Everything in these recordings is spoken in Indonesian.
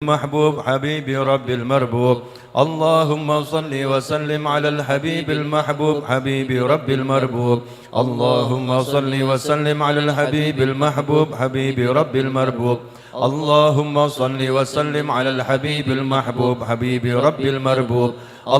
المحبوب حبيبي رب المربوب اللهم صل وسلم على الحبيب المحبوب حبيبي رب المربوب اللهم صل وسلم على الحبيب المحبوب حبيبي رب المربوب اللهم صل وسلم على الحبيب المحبوب حبيبي رب المربوب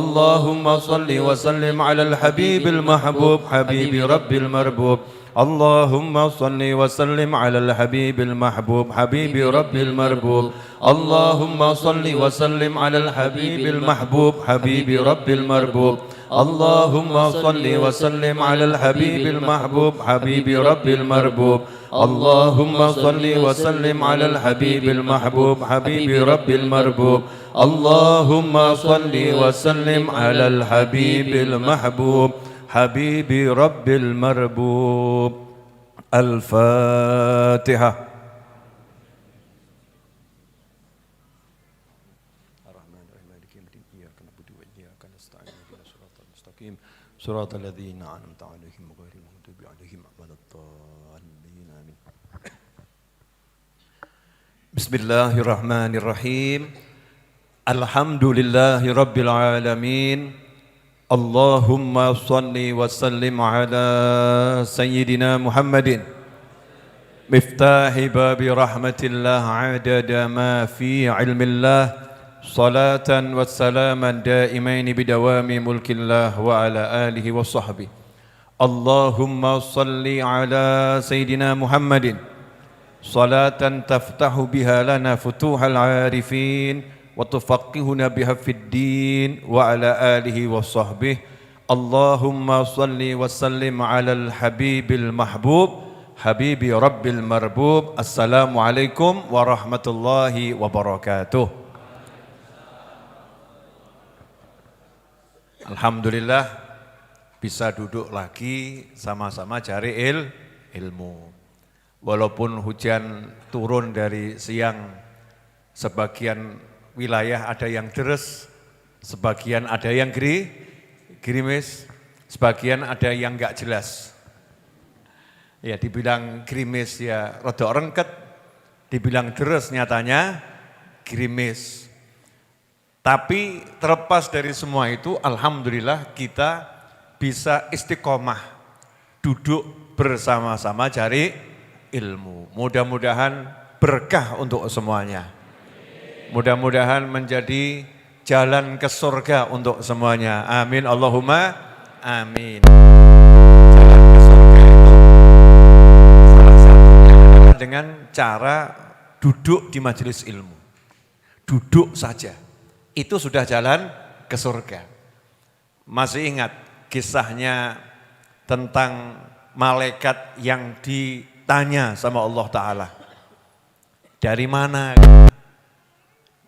اللهم صل وسلم على الحبيب المحبوب حبيبي رب المربوب اللهم صل وسلم على الحبيب المحبوب حبيبي رب المربوب اللهم صل وسلم على الحبيب المحبوب حبيبي رب المربوب اللهم صل وسلم على الحبيب المحبوب حبيبي رب المربوب اللهم صل وسلم على الحبيب المحبوب حبيبي رب المربوب اللهم صل وسلم على الحبيب المحبوب حبيبي رب المربوب. الفاتحة. صراط الذين أنعمت عليهم غير المغضوب عليهم ولا الضالين آمين. بسم الله الرحمن الرحيم. الحمد لله رب العالمين. اللهم صل وسلم على سيدنا محمد مفتاح باب رحمة الله عدد ما في علم الله صلاة وسلاما دائمين بدوام ملك الله وعلى آله وصحبه. اللهم صل على سيدنا محمد صلاة تفتح بها لنا فتوح العارفين وتفقهنا بها في الدين وعلى آله وصحبه. اللهم صل وسلم على الحبيب المحبوب حبيبي رب المربوب. السلام عليكم ورحمة الله وبركاته. Alhamdulillah bisa duduk lagi sama-sama cari ilmu. Walaupun hujan turun dari siang, sebagian wilayah ada yang deres, sebagian ada yang gerimis, sebagian ada yang enggak jelas. Ya dibilang gerimis ya rada rengket, dibilang deres nyatanya gerimis. Tapi terlepas dari semua itu, alhamdulillah kita bisa istiqomah, duduk bersama-sama cari ilmu. Mudah-mudahan berkah untuk semuanya. Mudah-mudahan menjadi jalan ke surga untuk semuanya. Amin, Allahumma amin. Jalan ke surga itu salah satunya adalah dengan cara duduk di majelis ilmu. Duduk saja. Itu sudah jalan ke surga. Masih ingat kisahnya tentang malaikat yang ditanya sama Allah Ta'ala. Dari mana?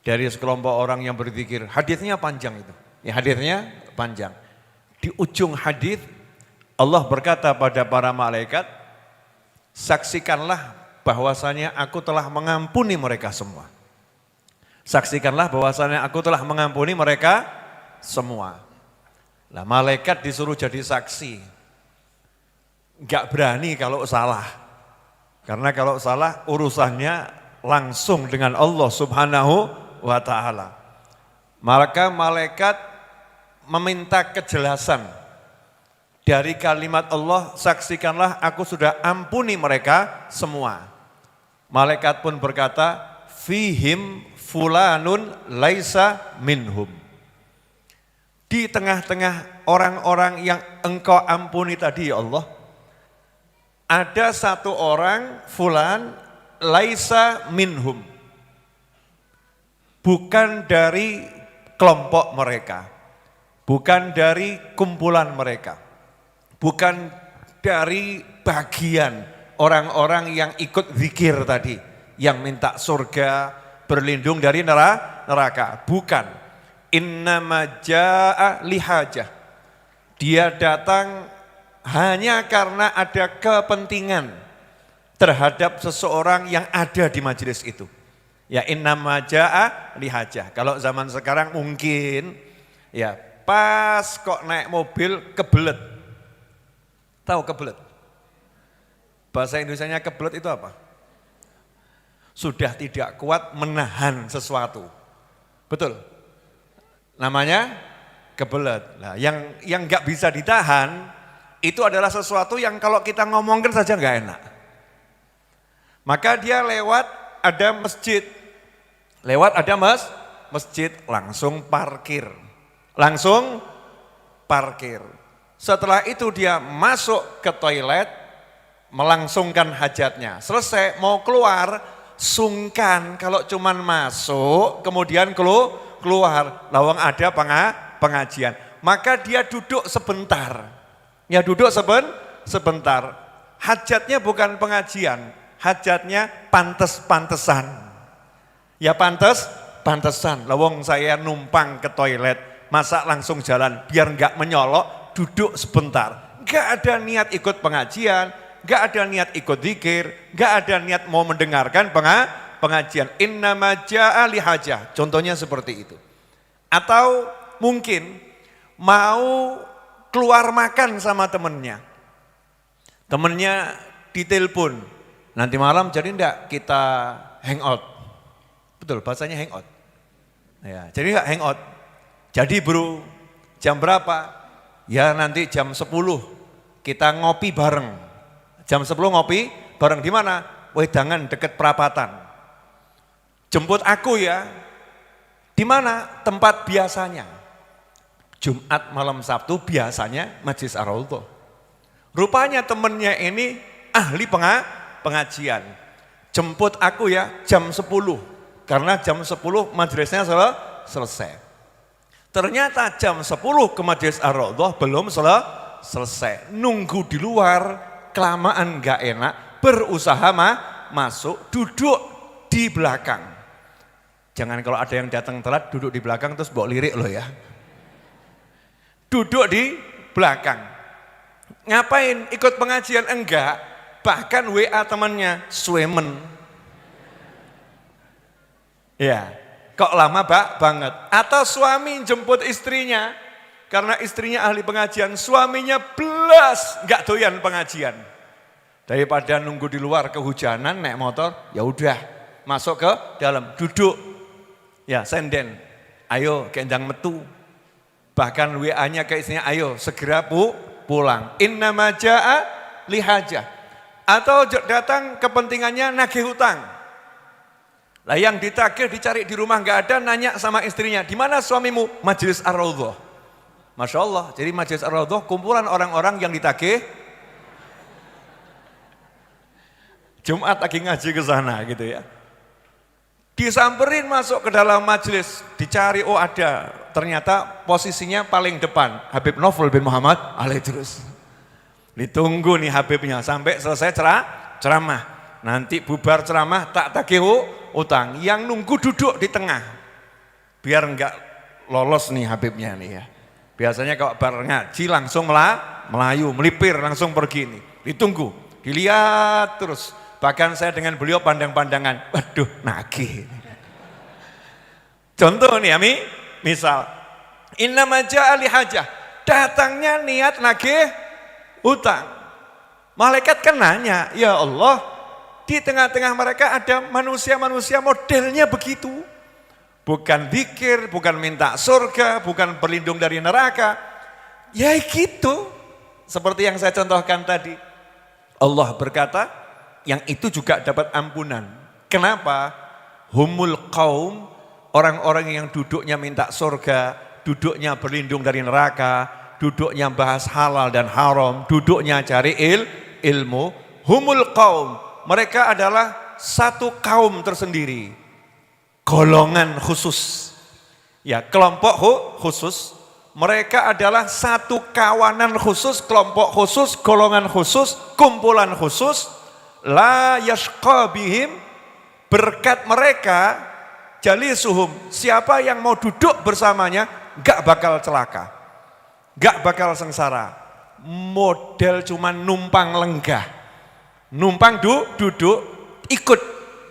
Dari sekelompok orang yang berzikir. Hadisnya panjang itu. Ya, hadisnya panjang. Di ujung hadis Allah berkata pada para malaikat, saksikanlah bahwasanya aku telah mengampuni mereka semua. Saksikanlah bahwasanya aku telah mengampuni mereka semua. Lah malaikat disuruh jadi saksi. Enggak berani kalau salah. Karena kalau salah urusannya langsung dengan Allah Subhanahu wa ta'ala. Maka malaikat meminta kejelasan dari kalimat Allah, saksikanlah aku sudah ampuni mereka semua. Malaikat pun berkata, fihim fulanun laisa minhum. Di tengah-tengah orang-orang yang engkau ampuni tadi ya Allah, ada satu orang fulan laisa minhum. Bukan dari kelompok mereka, bukan dari kumpulan mereka, bukan dari bagian orang-orang yang ikut zikir tadi, yang minta surga, berlindung dari neraka. Bukan. Innama jaa lihajah. Dia datang hanya karena ada kepentingan terhadap seseorang yang ada di majelis itu. Ya innama jaa lihajah. Kalau zaman sekarang mungkin ya pas kok naik mobil kebelet. Tahu kebelet? Bahasa Indonesianya kebelet itu apa? Sudah tidak kuat menahan sesuatu. Betul? Namanya kebelet. Nah, yang nggak bisa ditahan itu adalah sesuatu yang kalau kita ngomongkan saja nggak enak. Maka dia lewat ada masjid. Lewat ada masjid langsung parkir. Langsung parkir. Setelah itu dia masuk ke toilet, melangsungkan hajatnya. Selesai, mau keluar, sungkan kalau cuman masuk, kemudian keluar. Lawang ada pengajian. Maka dia duduk sebentar. Ya duduk sebentar. Hajatnya bukan pengajian, hajatnya pantes-pantesan. Ya pantesan. Lawang saya numpang ke toilet, masa langsung jalan biar enggak menyolok, duduk sebentar. Enggak ada niat ikut pengajian, enggak ada niat ikut zikir, enggak ada niat mau mendengarkan pengajian. Innama ja'a lihajah. Contohnya seperti itu. Atau mungkin mau keluar makan sama temennya. Temennya ditelepon, nanti malam jadi enggak kita hangout. Betul, bahasanya hangout. Ya, jadi enggak hangout. Jadi bro, jam berapa? Ya nanti jam 10 kita ngopi bareng. Jam 10 ngopi bareng di mana? Wedangan deket perapatan. Jemput aku ya. Di mana? Tempat biasanya. Jumat malam Sabtu biasanya Majlis Ar-Raudhah. Rupanya temennya ini ahli pengajian. Jemput aku ya jam 10. Karena jam 10 majelisnya selesai. Ternyata jam 10 ke Majlis Ar-Raudhah belum selesai. Nunggu di luar, kelamaan gak enak, berusaha masuk, duduk di belakang. Jangan kalau ada yang datang telat duduk di belakang terus bawa lirik loh ya. Duduk di belakang. Ngapain? Ikut pengajian? Enggak. Bahkan WA temannya, Swemen. Ya, kok lama banget. Atau suami jemput istrinya, karena istrinya ahli pengajian, suaminya belas nggak doyan pengajian. Daripada nunggu di luar kehujanan naik motor, ya udah masuk ke dalam, duduk. Ya senden, ayo kendang metu. Bahkan WA-nya ke istrinya, ayo segera pulang. Innama ja'a lihajah. Atau datang kepentingannya nagih hutang. Lah yang ditagih dicari di rumah nggak ada, nanya sama istrinya, di mana suamimu? Majlis Ar-Raudhah. Masya Allah, jadi Majlis Ar-Raudhah kumpulan orang-orang yang ditagih. Jumat lagi ngaji ke sana gitu ya. Disamperin masuk ke dalam majelis, dicari, oh ada, ternyata posisinya paling depan, Habib Novel bin Muhammad alaih terus. Ditunggu nih Habibnya sampai selesai ceramah. Nanti bubar ceramah tak tagih utang, yang nunggu duduk di tengah. Biar enggak lolos nih Habibnya nih ya. Biasanya kalau bar ngaji langsung melayu, melipir langsung pergi nih. Ditunggu, dilihat terus. Bahkan saya dengan beliau pandang-pandangan, waduh nagih. Contoh nih Ami, misal, innama ja'a lihajah, datangnya niat nagih utang. Malaikat kan nanya, ya Allah, di tengah-tengah mereka ada manusia-manusia modelnya begitu. Bukan zikir, bukan minta surga, bukan berlindung dari neraka. Ya gitu, seperti yang saya contohkan tadi. Allah berkata, yang itu juga dapat ampunan. Kenapa? Humul qaum, orang-orang yang duduknya minta surga, duduknya berlindung dari neraka, duduknya bahas halal dan haram, duduknya cari ilmu. Humul qaum, mereka adalah satu kaum tersendiri, golongan khusus. Ya, kelompok khusus. Mereka adalah satu kawanan khusus, kelompok khusus, golongan khusus, kumpulan khusus. La yashqa bihim, berkat mereka jalisuhum, siapa yang mau duduk bersamanya gak bakal celaka, gak bakal sengsara. Model cuman numpang lenggah, numpang duduk, ikut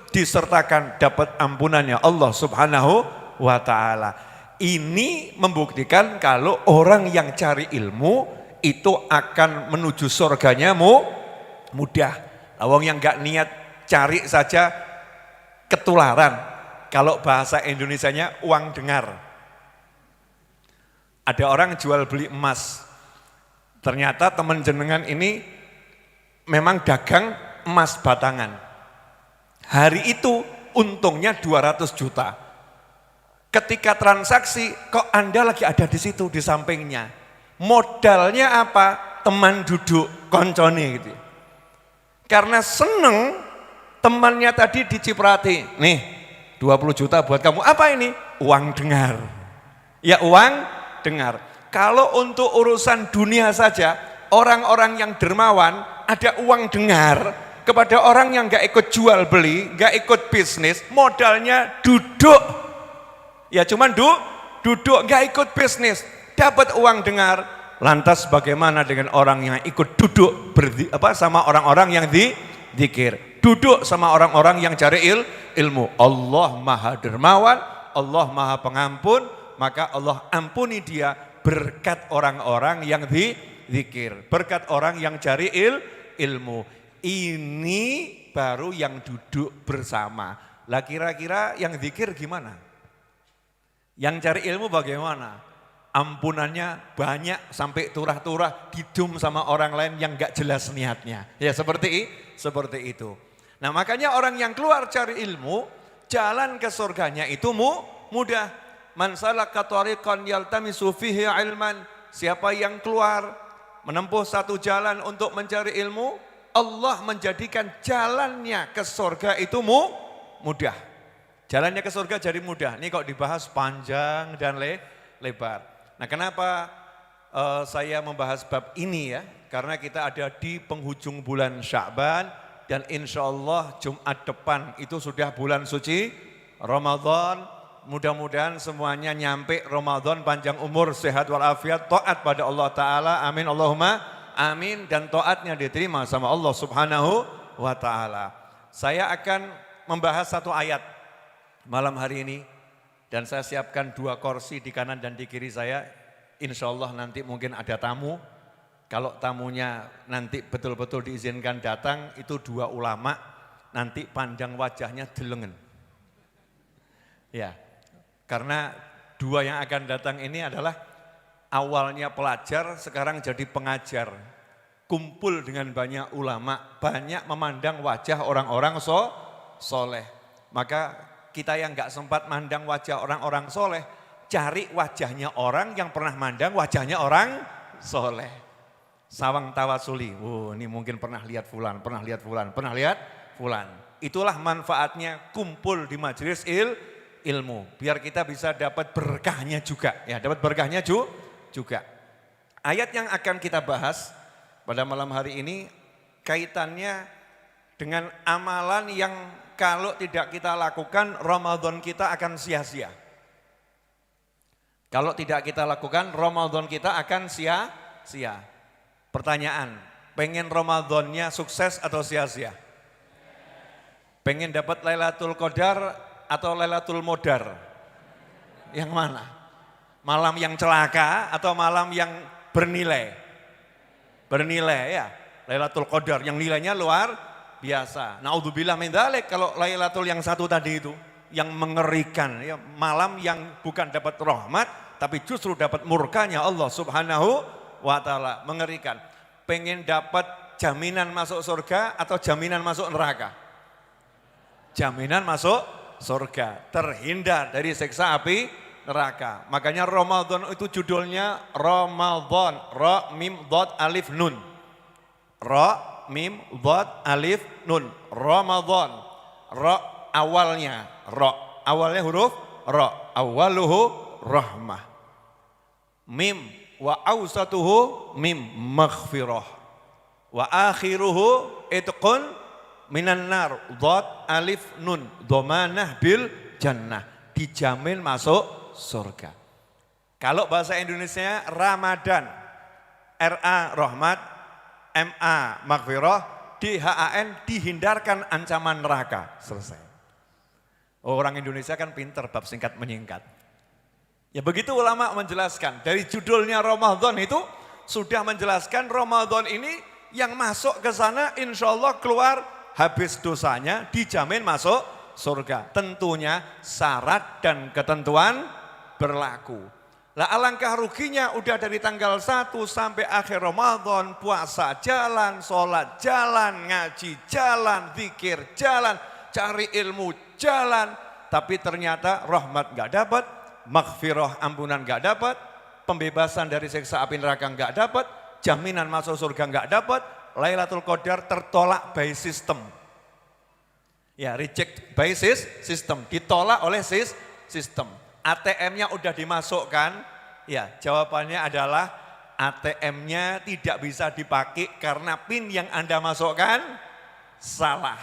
disertakan dapat ampunannya Allah Subhanahu wa ta'ala. Ini membuktikan kalau orang yang cari ilmu itu akan menuju surganya mudah. Awang yang gak niat cari saja ketularan. Kalau bahasa Indonesianya uang dengar. Ada orang jual beli emas. Ternyata teman jenengan ini memang dagang emas batangan. Hari itu untungnya 200 juta. Ketika transaksi kok Anda lagi ada di situ di sampingnya. Modalnya apa? Teman duduk, koncone gitu. Karena seneng temannya tadi diciprati. Nih 20 juta buat kamu. Apa ini? Uang dengar. Ya uang dengar. Kalau untuk urusan dunia saja, orang-orang yang dermawan ada uang dengar kepada orang yang gak ikut jual beli, gak ikut bisnis, modalnya duduk. Ya cuman duduk, gak ikut bisnis, dapat uang dengar. Lantas bagaimana dengan orang yang ikut duduk sama orang-orang yang dzikir, duduk sama orang-orang yang cari ilmu. Allah Maha Dermawan, Allah Maha Pengampun, maka Allah ampuni dia berkat orang-orang yang dzikir, berkat orang yang cari ilmu. Ini baru yang duduk bersama. Lah kira-kira yang dzikir gimana? Yang cari ilmu bagaimana? Ampunannya banyak sampai turah-turah didum sama orang lain yang gak jelas niatnya. Ya seperti itu. Nah makanya orang yang keluar cari ilmu, jalan ke surganya itu mudah. Man salaka tariqan yaltamisu fihi ilman. Siapa yang keluar menempuh satu jalan untuk mencari ilmu, Allah menjadikan jalannya ke surga itu mudah. Jalannya ke surga jadi mudah. Ini kok dibahas panjang dan lebar. Nah kenapa saya membahas bab ini ya? Karena kita ada di penghujung bulan Sya'ban dan insya Allah Jumat depan itu sudah bulan suci Ramadan. Mudah-mudahan semuanya nyampe Ramadan, panjang umur, sehat walafiat, taat pada Allah Ta'ala. Amin Allahumma amin. Dan taatnya diterima sama Allah Subhanahu wa Ta'ala. Saya akan membahas satu ayat malam hari ini. Dan saya siapkan 2 kursi di kanan dan di kiri saya. Insya Allah nanti mungkin ada tamu. Kalau tamunya nanti betul-betul diizinkan datang, itu 2 ulama. Nanti pandang wajahnya delengen. Ya, karena 2 yang akan datang ini adalah awalnya pelajar, sekarang jadi pengajar. Kumpul dengan banyak ulama, banyak memandang wajah orang-orang soleh. Maka kita yang gak sempat mandang wajah orang-orang soleh, cari wajahnya orang yang pernah mandang wajahnya orang soleh. Sawang tawasuli, ini mungkin pernah lihat fulan, pernah lihat fulan. Itulah manfaatnya kumpul di majelis ilmu, biar kita bisa dapat berkahnya juga. Ya, dapat berkahnya juga. Ayat yang akan kita bahas pada malam hari ini kaitannya dengan amalan yang kalau tidak kita lakukan, Ramadan kita akan sia-sia. Kalau tidak kita lakukan, Ramadan kita akan sia-sia. Pertanyaan, pengen Ramadannya sukses atau sia-sia? Pengen dapat Lailatul Qadar atau Lailatul Modar? Yang mana? Malam yang celaka atau malam yang bernilai? Bernilai ya, Lailatul Qadar yang nilainya luar biasa. Naudzubillah min dzalik, kalau Lailatul yang satu tadi itu yang mengerikan ya, malam yang bukan dapat rahmat tapi justru dapat murkanya Allah Subhanahu wa Ta'ala, mengerikan. Pengen dapat jaminan masuk surga atau jaminan masuk neraka? Jaminan masuk surga, terhindar dari siksa api neraka. Makanya Ramadan itu judulnya Ramadan, ra mim dhat alif nun. Ra mim, dhat, alif, nun, Ramadan. Ra awalnya, awalnya huruf ra, awaluhu rahmah. Mim wa awsatuhu mim maghfirah. Wa akhiruhu itqun minan nar, dhat, alif, nun, dhamanah bil jannah. Dijamin masuk surga. Kalau bahasa Indonesia Ramadan, RA rahmat, MA maghfirah, DHAN dihindarkan ancaman neraka. Selesai. Orang Indonesia kan pinter bab singkat menyingkat. Ya begitu ulama menjelaskan. Dari judulnya Ramadan itu sudah menjelaskan Ramadan ini yang masuk ke sana insya Allah keluar habis dosanya dijamin masuk surga. Tentunya syarat dan ketentuan berlaku. Lah alangkah ruginya udah dari tanggal 1 sampai akhir Ramadan, puasa jalan, sholat jalan, ngaji jalan, zikir jalan, cari ilmu jalan, tapi ternyata rahmat gak dapat, maghfirah ampunan gak dapat, pembebasan dari siksa api neraka gak dapat, jaminan masuk surga gak dapat, Lailatul Qadar tertolak by system. Ya, reject by system, ditolak oleh sistem. ATM-nya udah dimasukkan, ya jawabannya adalah ATM-nya tidak bisa dipakai karena PIN yang Anda masukkan salah.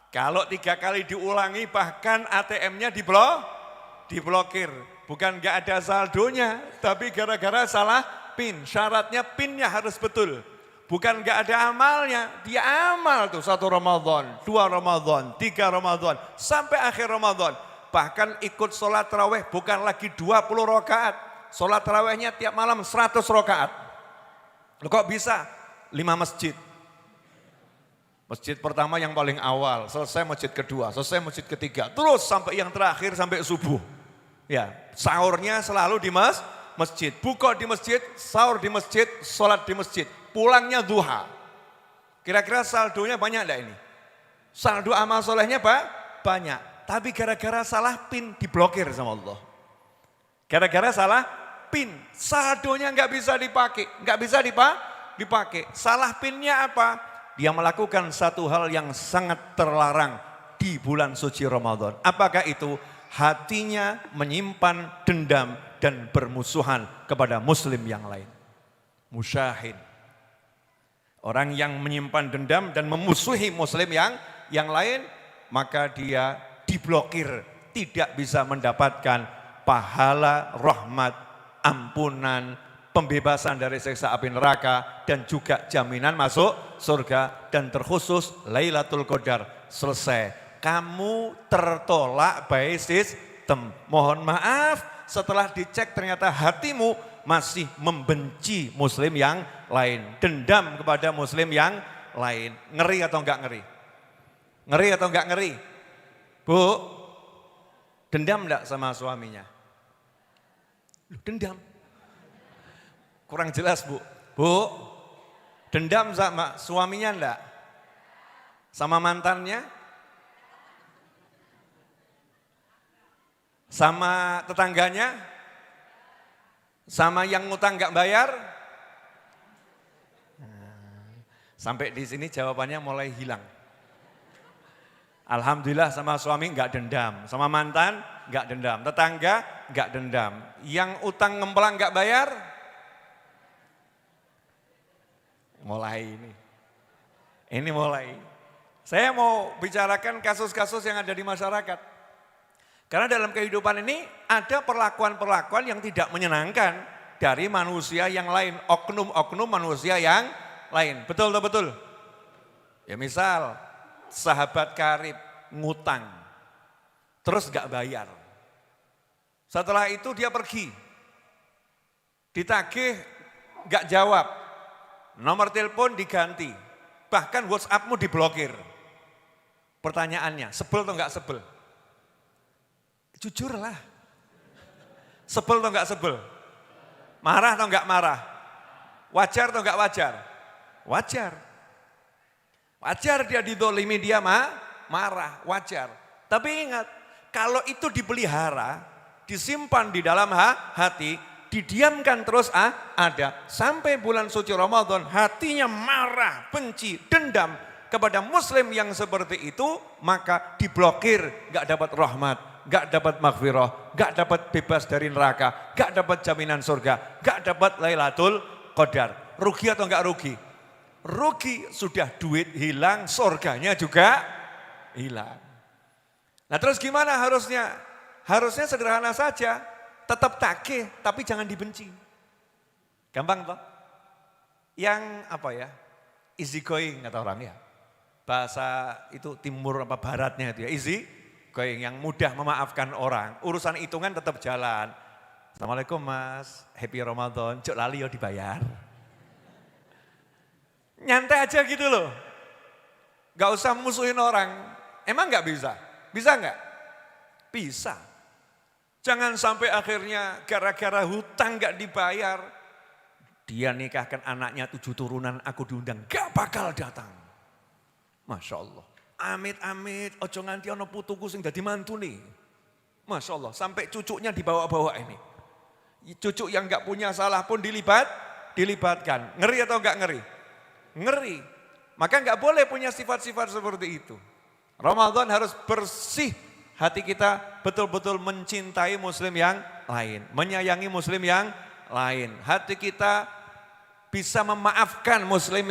Kalau 3 kali diulangi bahkan ATM-nya diblokir. Bukan gak ada saldonya, tapi gara-gara salah PIN. Syaratnya PIN-nya harus betul. Bukan gak ada amalnya, dia amal tuh 1 Ramadan, 2 Ramadan, 3 Ramadan, sampai akhir Ramadan. Bahkan ikut sholat tarawih bukan lagi 20 rakaat. Sholat tarawihnya tiap malam 100 rakaat. Loh kok bisa? 5 masjid. Masjid pertama yang paling awal, selesai masjid kedua, selesai masjid ketiga. Terus sampai yang terakhir sampai subuh. Ya, sahurnya selalu di masjid. Buka di masjid, sahur di masjid, sholat di masjid. Pulangnya duha. Kira-kira saldonya banyak enggak ini? Saldo amal solehnya banyak. Tapi gara-gara salah PIN diblokir sama Allah. Gara-gara salah PIN, saldonya nggak bisa dipakai, nggak bisa dipakai. Salah PIN-nya apa? Dia melakukan satu hal yang sangat terlarang di bulan suci Ramadan. Apakah itu? Hatinya menyimpan dendam dan bermusuhan kepada muslim yang lain. Musyahin. Orang yang menyimpan dendam dan memusuhi muslim yang lain, maka dia diblokir, tidak bisa mendapatkan pahala, rahmat, ampunan, pembebasan dari siksa api neraka, dan juga jaminan masuk surga, dan terkhusus Lailatul Qadar. Selesai, kamu tertolak by system. Mohon maaf, setelah dicek ternyata hatimu masih membenci muslim yang lain, dendam kepada muslim yang lain. Ngeri atau enggak ngeri? Ngeri atau enggak ngeri? Bu, dendam enggak sama suaminya? Dendam. Kurang jelas bu. Bu, dendam sama suaminya enggak? Sama mantannya? Sama tetangganya? Sama yang ngutang enggak bayar? Sampai di sini jawabannya mulai hilang. Alhamdulillah sama suami enggak dendam, sama mantan enggak dendam, tetangga enggak dendam. Yang utang ngemplang enggak bayar? Mulai ini. Ini mulai. Saya mau bicarakan kasus-kasus yang ada di masyarakat. Karena dalam kehidupan ini ada perlakuan-perlakuan yang tidak menyenangkan dari manusia yang lain, oknum-oknum manusia yang lain. Betul atau betul? Ya misal sahabat karib ngutang, terus gak bayar. Setelah itu dia pergi, ditagih gak jawab, nomor telepon diganti, bahkan WhatsAppmu diblokir. Pertanyaannya, sebel atau gak sebel? Jujurlah, sebel atau gak sebel? Marah atau gak marah? Wajar atau gak wajar? Wajar. Wajar dia didolimi, dia marah, wajar. Tapi ingat, kalau itu dipelihara, disimpan di dalam hati, didiamkan terus ada. Sampai bulan suci Ramadan, hatinya marah, benci, dendam kepada muslim yang seperti itu, maka diblokir, gak dapat rahmat, gak dapat maghfirah, gak dapat bebas dari neraka, gak dapat jaminan surga, gak dapat Lailatul Qadar. Rugi atau gak rugi? Rugi, sudah duit hilang, surganya juga hilang. Nah terus gimana harusnya? Harusnya sederhana saja, tetap tagih tapi jangan dibenci. Gampang toh? Yang apa ya? Easy going kata orang ya. Bahasa itu timur apa baratnya itu ya, easy going, yang mudah memaafkan orang. Urusan hitungan tetap jalan. Assalamualaikum mas, happy Ramadan, cuk lali yo dibayar. Nyantai aja gitu loh. Gak usah musuhin orang. Emang gak bisa? Bisa enggak? Bisa. Jangan sampai akhirnya gara-gara hutang enggak dibayar, dia nikahkan anaknya 7 turunan, aku diundang, gak bakal datang. Masya Allah. Amit-amit, ojo nganti ono putuku sing dadi mantu nih. Masya Allah, sampai cucunya dibawa-bawa ini. Cucu yang gak punya salah pun dilibatkan. Ngeri atau enggak ngeri? Ngeri. Maka enggak boleh punya sifat-sifat seperti itu. Ramadan harus bersih hati kita, betul-betul mencintai muslim yang lain. Menyayangi muslim yang lain. Hati kita bisa memaafkan muslim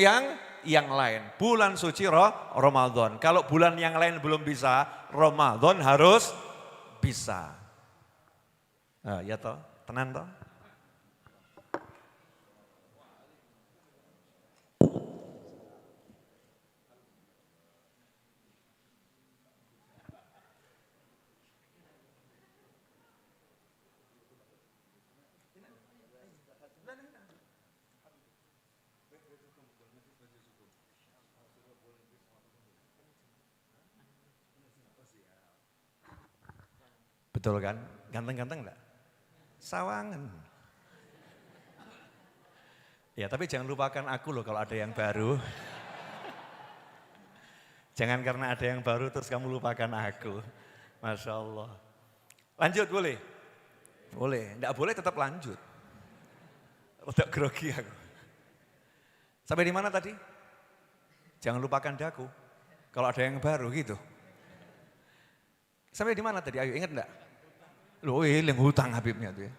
yang lain. Bulan suci Ramadan. Kalau bulan yang lain belum bisa, Ramadan harus bisa. Ya toh, tenan toh. Betul kan? Ganteng-ganteng enggak? Sawangan. Ya tapi jangan lupakan aku loh kalau ada yang baru. Jangan karena ada yang baru terus kamu lupakan aku. Masya Allah. Lanjut boleh? Boleh. Enggak boleh tetap lanjut. Udah grogi aku. Sampai di mana tadi? Jangan lupakan daku. Kalau ada yang baru gitu. Sampai di mana tadi? Ayo ingat enggak? Loh, yang hutang Habibnya tuh ya.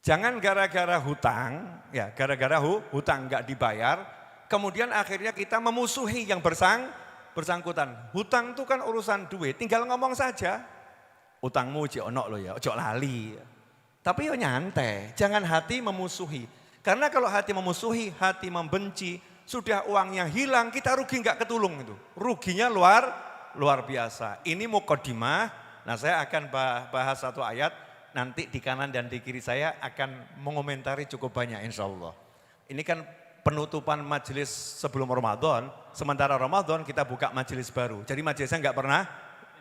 Jangan gara-gara hutang, ya gara-gara hutang nggak dibayar, kemudian akhirnya kita memusuhi yang bersangkutan. Hutang itu kan urusan duit, tinggal ngomong saja. Utangmu ojo ono lo ya, ojo lali. Tapi yo nyantai, jangan hati memusuhi. Karena kalau hati memusuhi, hati membenci, sudah uangnya hilang, kita rugi nggak ketulung itu. Ruginya luar biasa. Ini mukadimah. Nah saya akan bahas satu ayat, nanti di kanan dan di kiri saya akan mengomentari cukup banyak insya Allah. Ini kan penutupan majelis sebelum Ramadan, sementara Ramadan kita buka majelis baru. Jadi majelisnya nggak pernah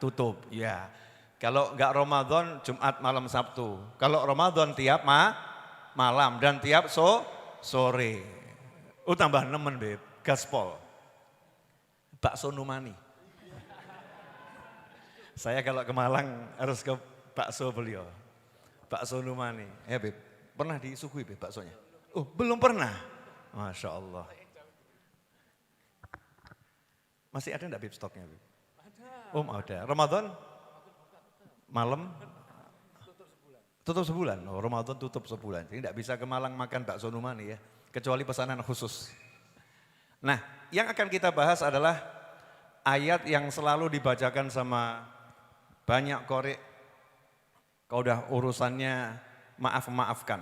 tutup. Ya, kalau nggak Ramadan Jumat malam Sabtu, kalau Ramadan tiap malam dan tiap sore. Tambah nemen beb, gaspol, bakso Numani. Saya kalau ke Malang harus ke bakso beliau. Bakso Numani. Ya Beb, pernah disuguhi Beb baksonya? Oh belum pernah. Masya Allah. Masih ada enggak Beb stoknya Beb? Ada. Ada. Ramadan? Malam? Tutup sebulan. Oh Ramadan tutup sebulan. Jadi enggak bisa ke Malang makan bakso Numani ya. Kecuali pesanan khusus. Nah yang akan kita bahas adalah ayat yang selalu dibacakan sama banyak korek, kau udah urusannya maafkan.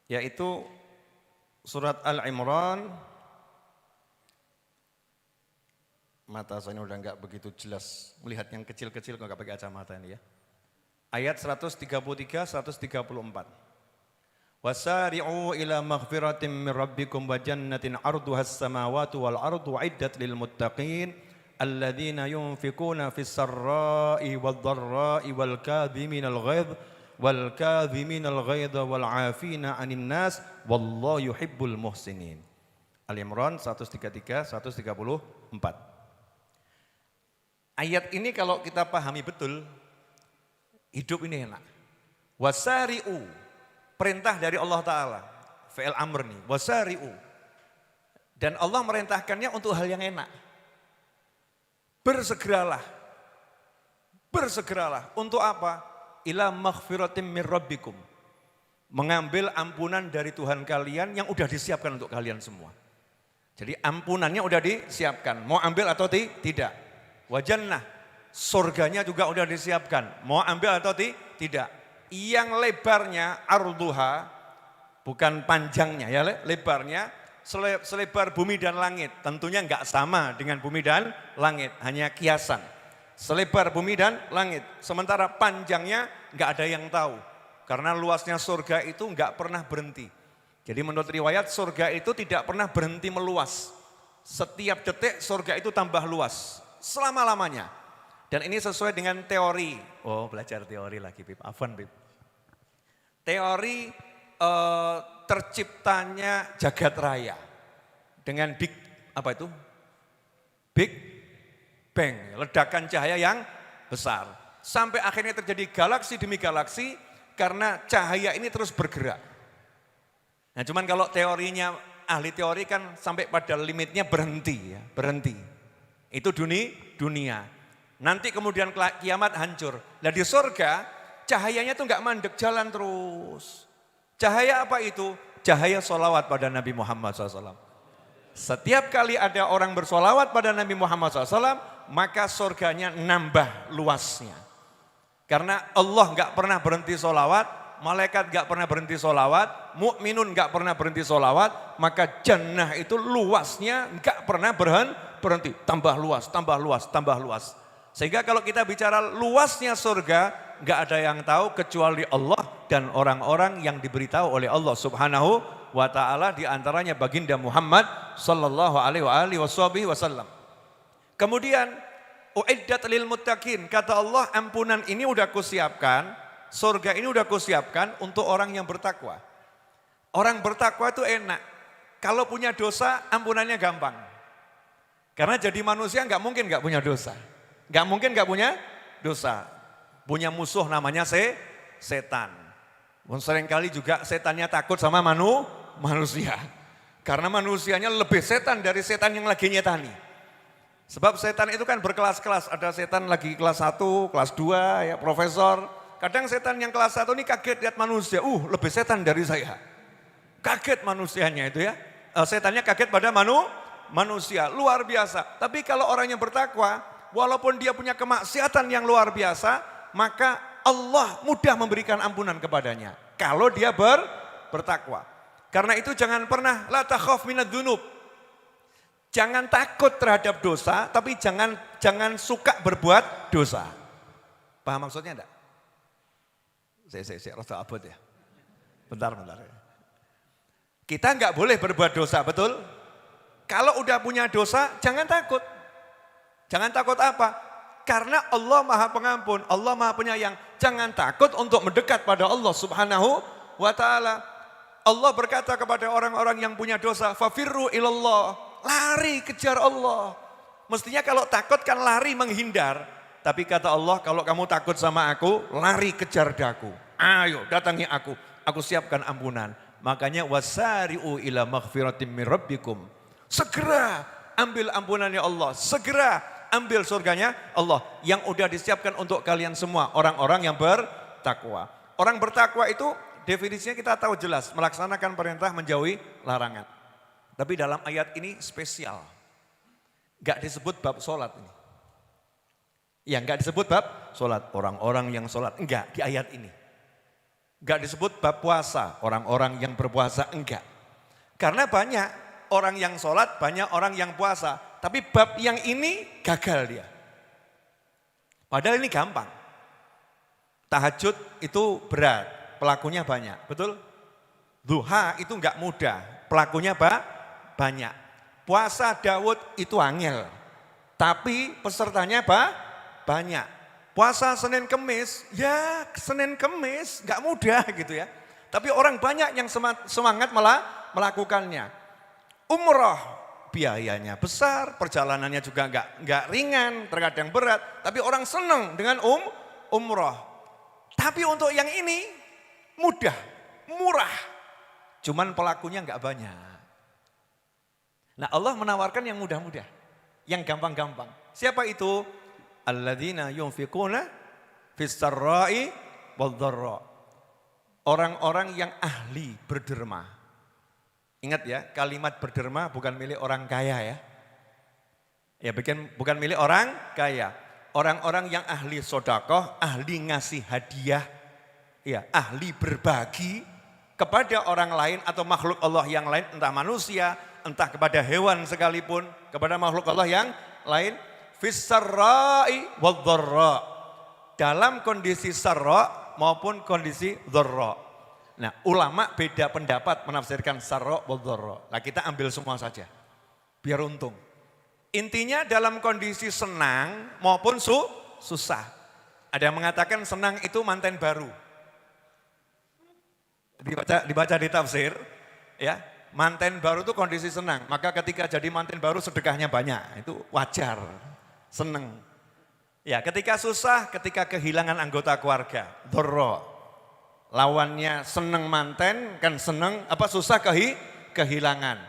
Yaitu surat Al-Imran, mata saya udah enggak begitu jelas, melihat yang kecil-kecil kalau enggak pakai kacamata ini ya. Ayat 133, 134. Wasari'u ila maghfiratin min rabbikum wa jannatin 'arduhas samawati wal ardu 'iddat lil muttaqin. Alladzina yunfikuna fis sarra'i wad dharra'i wal kadhiminal ghaidha wal 'afina 'anil nas wallahu yuhibbul muhsinin. Al-Imran 133 134. Ayat ini kalau kita pahami betul, hidup ini enak. Wasari'u, perintah dari Allah Ta'ala, fi'il amr nih, wasari'u. Dan Allah merintahkannya untuk hal yang enak. Bersegeralah. Bersegeralah. Untuk apa? Ila maghfiratim min rabbikum. Mengambil ampunan dari Tuhan kalian yang udah disiapkan untuk kalian semua. Jadi ampunannya udah disiapkan. Mau ambil atau tidak? Wajannah. Surganya juga udah disiapkan. Mau ambil atau tidak? Yang lebarnya arduha, bukan panjangnya ya, lebarnya selebar bumi dan langit. Tentunya enggak sama dengan bumi dan langit, hanya kiasan. Selebar bumi dan langit, sementara panjangnya enggak ada yang tahu. Karena luasnya surga itu enggak pernah berhenti. Jadi menurut riwayat surga itu tidak pernah berhenti meluas. Setiap detik surga itu tambah luas, selama-lamanya. Dan ini sesuai dengan teori. Oh, belajar teori lagi, Bib. Afwan, Bib. Teori terciptanya jagat raya dengan Big Bang, ledakan cahaya yang besar. Sampai akhirnya terjadi galaksi demi galaksi karena cahaya ini terus bergerak. Nah, cuman kalau teorinya ahli teori kan sampai pada limitnya berhenti ya, berhenti. Itu dunia. Nanti kemudian kiamat hancur. Nah di surga cahayanya tuh nggak mandek, jalan terus. Cahaya apa itu? Cahaya sholawat pada Nabi Muhammad SAW. Setiap kali ada orang bersolawat pada Nabi Muhammad SAW, maka surganya nambah luasnya. Karena Allah nggak pernah berhenti solawat, malaikat nggak pernah berhenti solawat, mukminun nggak pernah berhenti solawat, maka jannah itu luasnya nggak pernah berhenti, tambah luas, tambah luas, tambah luas. Sehingga kalau kita bicara luasnya surga, nggak ada yang tahu kecuali Allah dan orang-orang yang diberitahu oleh Allah Subhanahu wa ta'ala, di antaranya baginda Muhammad sallallahu alaihi wasallam. Kemudian uiddat lil muttaqin, kata Allah, ampunan ini udah kusiapkan, surga ini udah kusiapkan untuk orang yang bertakwa. Orang bertakwa itu enak. Kalau punya dosa, ampunannya gampang. Karena jadi manusia nggak mungkin nggak punya dosa. Nggak mungkin nggak punya dosa. Punya musuh namanya setan. Seringkali juga setannya takut sama manusia. Karena manusianya lebih setan dari setan yang lagi nyetani. Sebab setan itu kan berkelas-kelas. Ada setan lagi kelas 1, kelas 2, ya profesor. Kadang setan yang kelas 1 ini kaget lihat manusia. Lebih setan dari saya. Kaget manusianya itu ya. Setannya kaget pada manusia. Luar biasa. Tapi kalau orang yang bertakwa, walaupun dia punya kemaksiatan yang luar biasa, maka Allah mudah memberikan ampunan kepadanya. Kalau dia bertakwa. Karena itu jangan pernah la takhaf minadz dzunub. Jangan takut terhadap dosa, tapi jangan suka berbuat dosa. Paham maksudnya enggak? Saya rasa abot ya. Bentar. Kita enggak boleh berbuat dosa, betul? Kalau udah punya dosa, jangan takut. Jangan takut apa? Karena Allah Maha Pengampun, Allah Maha Penyayang. Jangan takut untuk mendekat pada Allah Subhanahu wa ta'ala. Allah berkata kepada orang-orang yang punya dosa, fafirru ilallah, lari kejar Allah. Mestinya kalau takut kan lari menghindar. Tapi kata Allah, kalau kamu takut sama aku, lari kejar daku. Ayo datangi aku siapkan ampunan. Makanya wasari'u ila maghfiratim min rabbikum. Segera ambil ampunannya Allah, segera ambil surganya Allah yang udah disiapkan untuk kalian semua, orang-orang yang bertakwa. Orang bertakwa itu definisinya kita tahu jelas, melaksanakan perintah, menjauhi larangan. Tapi dalam ayat ini spesial. Gak disebut bab sholat ini. Ya gak disebut bab sholat, orang-orang yang sholat. Enggak, di ayat ini. Gak disebut bab puasa, orang-orang yang berpuasa, enggak. Karena banyak orang yang sholat, banyak orang yang puasa. Tapi bab yang ini gagal dia. Padahal ini gampang. Tahajud itu berat, pelakunya banyak, betul? Duha itu enggak mudah, pelakunya banyak. Puasa Daud itu angel, tapi pesertanya banyak. Puasa Senin Kemis, ya Senin Kemis enggak mudah gitu ya. Tapi orang banyak yang semangat melakukannya. Umroh biayanya besar, perjalanannya juga enggak ringan, terkadang berat. Tapi orang senang dengan umroh. Tapi untuk yang ini mudah, murah. Cuman pelakunya enggak banyak. Nah Allah menawarkan yang mudah-mudah, yang gampang-gampang. Siapa itu? Alladzina yunfiquna fis sarra'i wad dharra. Orang-orang yang ahli berderma. Ingat ya, kalimat berderma bukan milik orang kaya ya. Ya bukan milik orang kaya. Orang-orang yang ahli sedekah, ahli ngasih hadiah, ya, ahli berbagi kepada orang lain atau makhluk Allah yang lain, entah manusia, entah kepada hewan sekalipun, kepada makhluk Allah yang lain, fis sarra'i wad dharra. Dalam kondisi sarra maupun kondisi dharra. Nah, ulama beda pendapat menafsirkan sarra wad dharra. Nah, kita ambil semua saja. Biar untung. Intinya dalam kondisi senang maupun susah. Ada yang mengatakan senang itu manten baru. Dibaca di tafsir, ya, manten baru itu kondisi senang. Maka ketika jadi manten baru sedekahnya banyak, itu wajar, senang. Ya, ketika susah, ketika kehilangan anggota keluarga, dharra. Lawannya senang manten, kan senang apa susah kehilangan.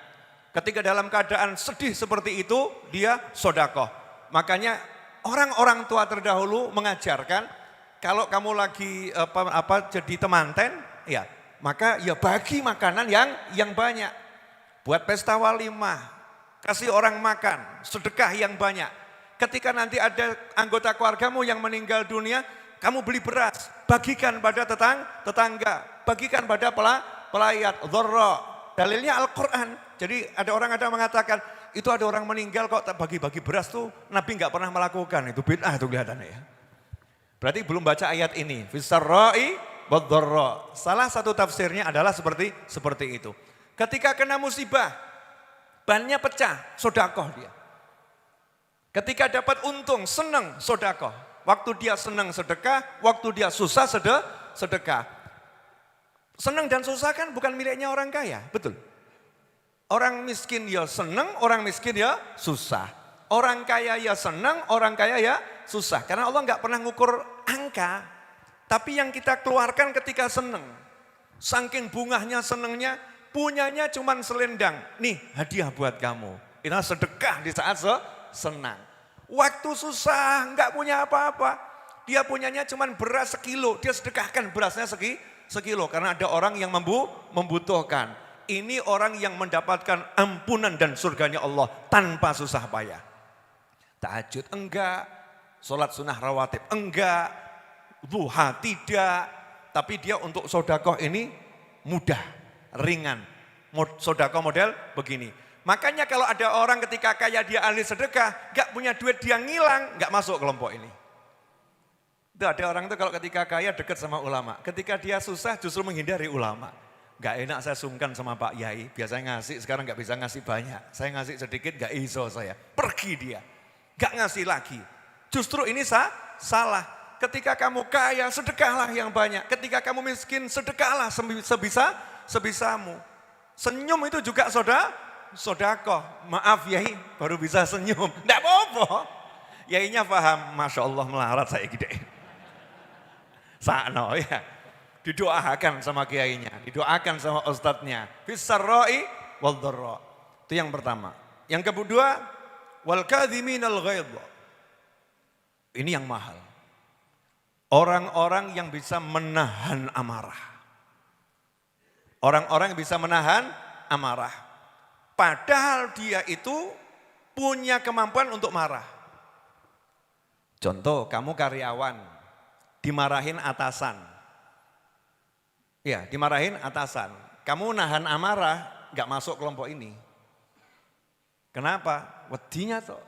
Ketika dalam keadaan sedih seperti itu, dia sedekah. Makanya orang-orang tua terdahulu mengajarkan kalau kamu lagi jadi temanten, ya maka ya bagi makanan yang banyak. Buat pesta walimah, kasih orang makan, sedekah yang banyak. Ketika nanti ada anggota keluargamu yang meninggal dunia, kamu beli beras, bagikan pada tetangga, bagikan pada pelayat, dharra. Dalilnya Al-Quran. Jadi ada orang mengatakan, itu ada orang meninggal kok bagi-bagi beras tuh Nabi nggak pernah melakukan. Itu bid'ah tuh kelihatannya ya. Berarti belum baca ayat ini. Fisarra'i wad-dharra. Salah satu tafsirnya adalah seperti itu. Ketika kena musibah, bannya pecah, sedekah dia. Ketika dapat untung, senang, sedekah. Waktu dia senang sedekah, waktu dia susah sedekah. Senang dan susah kan bukan miliknya orang kaya, betul? Orang miskin ya senang, orang miskin ya susah. Orang kaya ya senang, orang kaya ya susah. Karena Allah nggak pernah ngukur angka, tapi yang kita keluarkan ketika senang. Saking bungahnya senangnya, punyanya cuman selendang. Nih hadiah buat kamu. Ini sedekah di saat senang. Waktu susah, nggak punya apa-apa. Dia punyanya cuman beras sekilo, dia sedekahkan berasnya sekilo. Karena ada orang yang membutuhkan. Ini orang yang mendapatkan ampunan dan surganya Allah tanpa susah payah. Tahajud enggak, sholat sunnah rawatib enggak, duha tidak. Tapi dia untuk sedekah ini mudah, ringan. Sedekah model begini. Makanya kalau ada orang ketika kaya dia ahli sedekah, gak punya duit dia ngilang, gak masuk kelompok ini. Itu ada orang itu kalau ketika kaya dekat sama ulama, ketika dia susah justru menghindari ulama. Gak enak saya sungkan sama Pak Yai, biasanya ngasih, sekarang gak bisa ngasih banyak. Saya ngasih sedikit gak iso saya, pergi dia. Gak ngasih lagi. Justru ini salah. Ketika kamu kaya, sedekahlah yang banyak. Ketika kamu miskin, sedekahlah sebisamu. Senyum itu juga sedekah. Maaf Yai, baru bisa senyum. Tidak apa-apa. Yainya paham, Masya Allah melarat saya gede. Sakno ya. Didoakan sama kiainya, didoakan sama ustadznya. Fisarra'i wal dharra. Itu yang pertama. Yang kedua, wal kadhiminal ghaidh. Ini yang mahal. Orang-orang yang bisa menahan amarah. Orang-orang yang bisa menahan amarah. Padahal dia itu punya kemampuan untuk marah. Contoh, kamu karyawan, dimarahin atasan. Ya, dimarahin atasan. Kamu nahan amarah, gak masuk kelompok ini. Kenapa? Wedinya toh.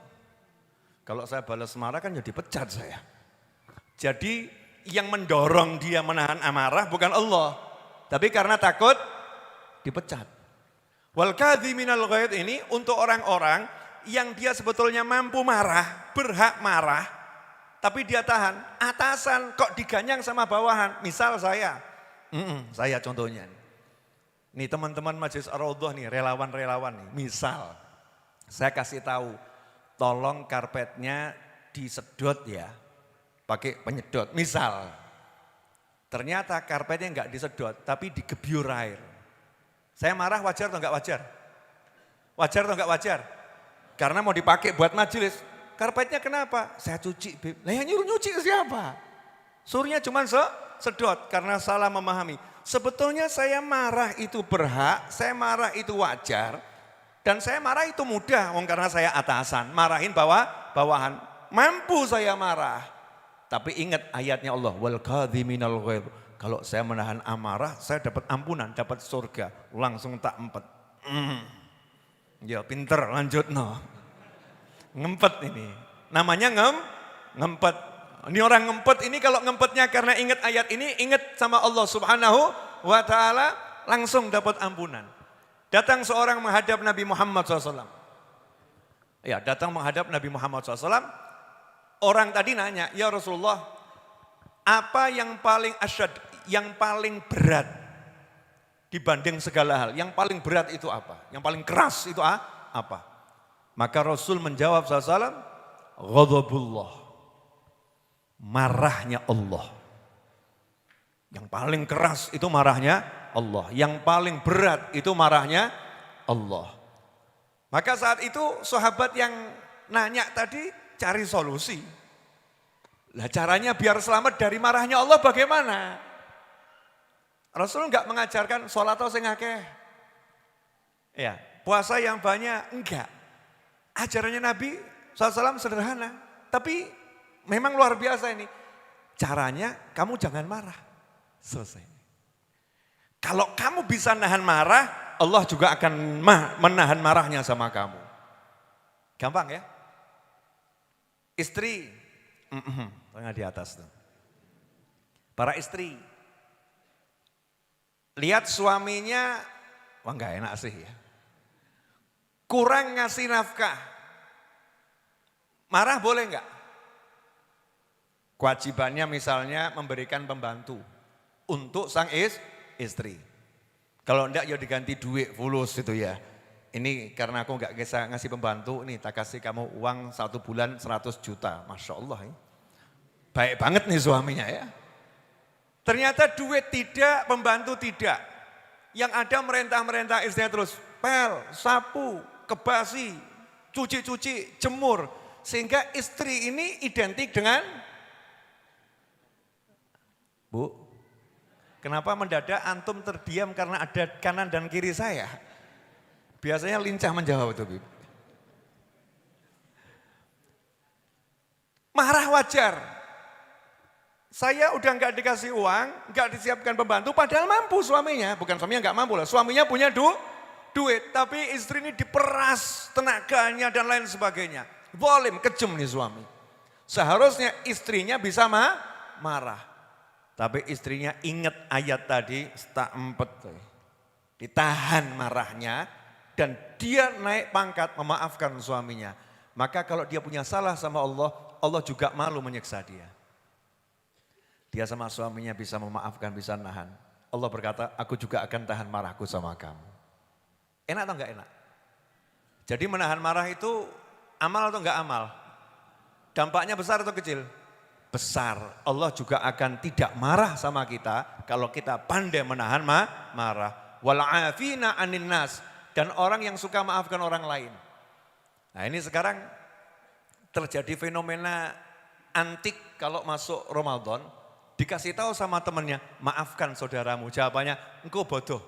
Kalau saya balas marah kan jadi pecat saya. Jadi yang mendorong dia menahan amarah bukan Allah. Tapi karena takut dipecat. Wal kadhiminal ghaidh ini untuk orang-orang yang dia sebetulnya mampu marah, berhak marah. Tapi dia tahan. Atasan kok diganyang sama bawahan. Misal saya contohnya. Nih teman-teman Majelis Ar-Raudhah nih, relawan-relawan nih. Misal, saya kasih tahu, tolong karpetnya disedot ya, pakai penyedot. Misal, ternyata karpetnya enggak disedot, tapi digebyur air. Saya marah wajar atau enggak wajar? Wajar atau enggak wajar? Karena mau dipakai buat majelis. Karpetnya kenapa? Saya cuci. Lah yang nyuruh nyuci siapa? Suruhnya cuma sedot karena salah memahami. Sebetulnya saya marah itu berhak, saya marah itu wajar, dan saya marah itu mudah, karena saya atasan, marahin bawahan, mampu saya marah. Tapi ingat ayatnya Allah, wal kadhiminal ghaidh. Kalau saya menahan amarah, saya dapat ampunan, dapat surga, langsung tak empet. Ya pinter, lanjut no. Ngempet ini, namanya ngempet. Ini orang ngempet ini kalau ngempetnya karena ingat ayat ini, ingat sama Allah Subhanahu wa ta'ala, langsung dapat ampunan. Datang seorang menghadap Nabi Muhammad SAW. Ya, datang menghadap Nabi Muhammad SAW. Orang tadi nanya, ya Rasulullah, apa yang paling asyad, yang paling berat dibanding segala hal? Yang paling berat itu apa? Yang paling keras itu apa? Maka Rasul menjawab SAW, ghadabullah, marahnya Allah. Yang paling keras itu marahnya Allah. Yang paling berat itu marahnya Allah. Maka saat itu sahabat yang nanya tadi cari solusi. Lah caranya biar selamat dari marahnya Allah bagaimana? Rasul enggak mengajarkan sholat atau sing akeh. Ya, puasa yang banyak, enggak. Ajarannya Nabi SAW sederhana, tapi memang luar biasa ini. Caranya kamu jangan marah. Selesai. Kalau kamu bisa nahan marah, Allah juga akan menahan marahnya sama kamu. Gampang ya? Istri, tengah di atas tuh. Para istri, lihat suaminya, wah enggak enak sih ya. Kurang ngasih nafkah. Marah boleh enggak? Kewajibannya misalnya memberikan pembantu untuk sang istri. Kalau enggak ya diganti duit fulus itu ya. Ini karena aku enggak bisa ngasih pembantu, nih tak kasih kamu uang 1 bulan 100 juta. Masya Allah ya. Baik banget nih suaminya ya. Ternyata duit tidak, pembantu tidak. Yang ada merintah-merintah istrinya terus. Pel, sapu, kebasi, cuci-cuci, jemur. Sehingga istri ini identik dengan, Bu, kenapa mendadak antum terdiam karena ada kanan dan kiri saya? Biasanya lincah menjawab itu, Bu. Marah wajar. Saya udah nggak dikasih uang, nggak disiapkan pembantu, padahal mampu suaminya. Bukan suaminya nggak mampu lah, suaminya punya duit. Tapi istri ini diperas tenaganya dan lain sebagainya. Zalim, kejem nih suami. Seharusnya istrinya bisa marah. Tapi istrinya ingat ayat tadi, tak empet. Ditahan marahnya dan dia naik pangkat memaafkan suaminya. Maka kalau dia punya salah sama Allah, Allah juga malu menyiksa dia. Dia sama suaminya bisa memaafkan, bisa nahan. Allah berkata, aku juga akan tahan marahku sama kamu. Enak atau enggak enak? Jadi menahan marah itu amal atau enggak amal? Dampaknya besar atau kecil? Besar. Allah juga akan tidak marah sama kita kalau kita pandai menahan marah. Wal'afina 'anin nas, dan orang yang suka maafkan orang lain. Nah, ini sekarang terjadi fenomena antik kalau masuk Ramadan, dikasih tahu sama temannya, maafkan saudaramu. Jawabannya, engkau bodoh.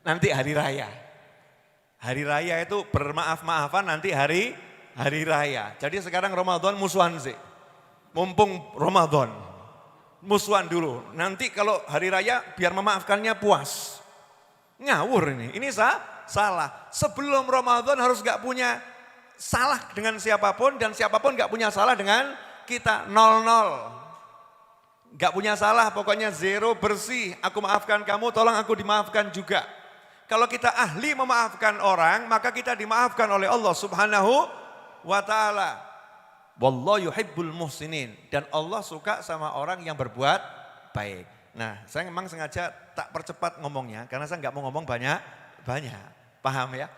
Nanti hari raya. Hari raya itu bermaaf-maafan nanti hari raya. Jadi sekarang Ramadan musuhan sih. Mumpung Ramadan, musuhan dulu. Nanti kalau hari raya biar memaafkannya puas. Ngawur ini salah. Sebelum Ramadan harus gak punya salah dengan siapapun dan siapapun gak punya salah dengan kita. 0-0. Gak punya salah, pokoknya zero, bersih. Aku maafkan kamu, tolong aku dimaafkan juga. Kalau kita ahli memaafkan orang, maka kita dimaafkan oleh Allah Subhanahu wa ta'ala. Wallahu yuhibbul muhsinin. Dan Allah suka sama orang yang berbuat baik. Nah, saya memang sengaja tak percepat ngomongnya, karena saya nggak mau ngomong banyak. Paham ya?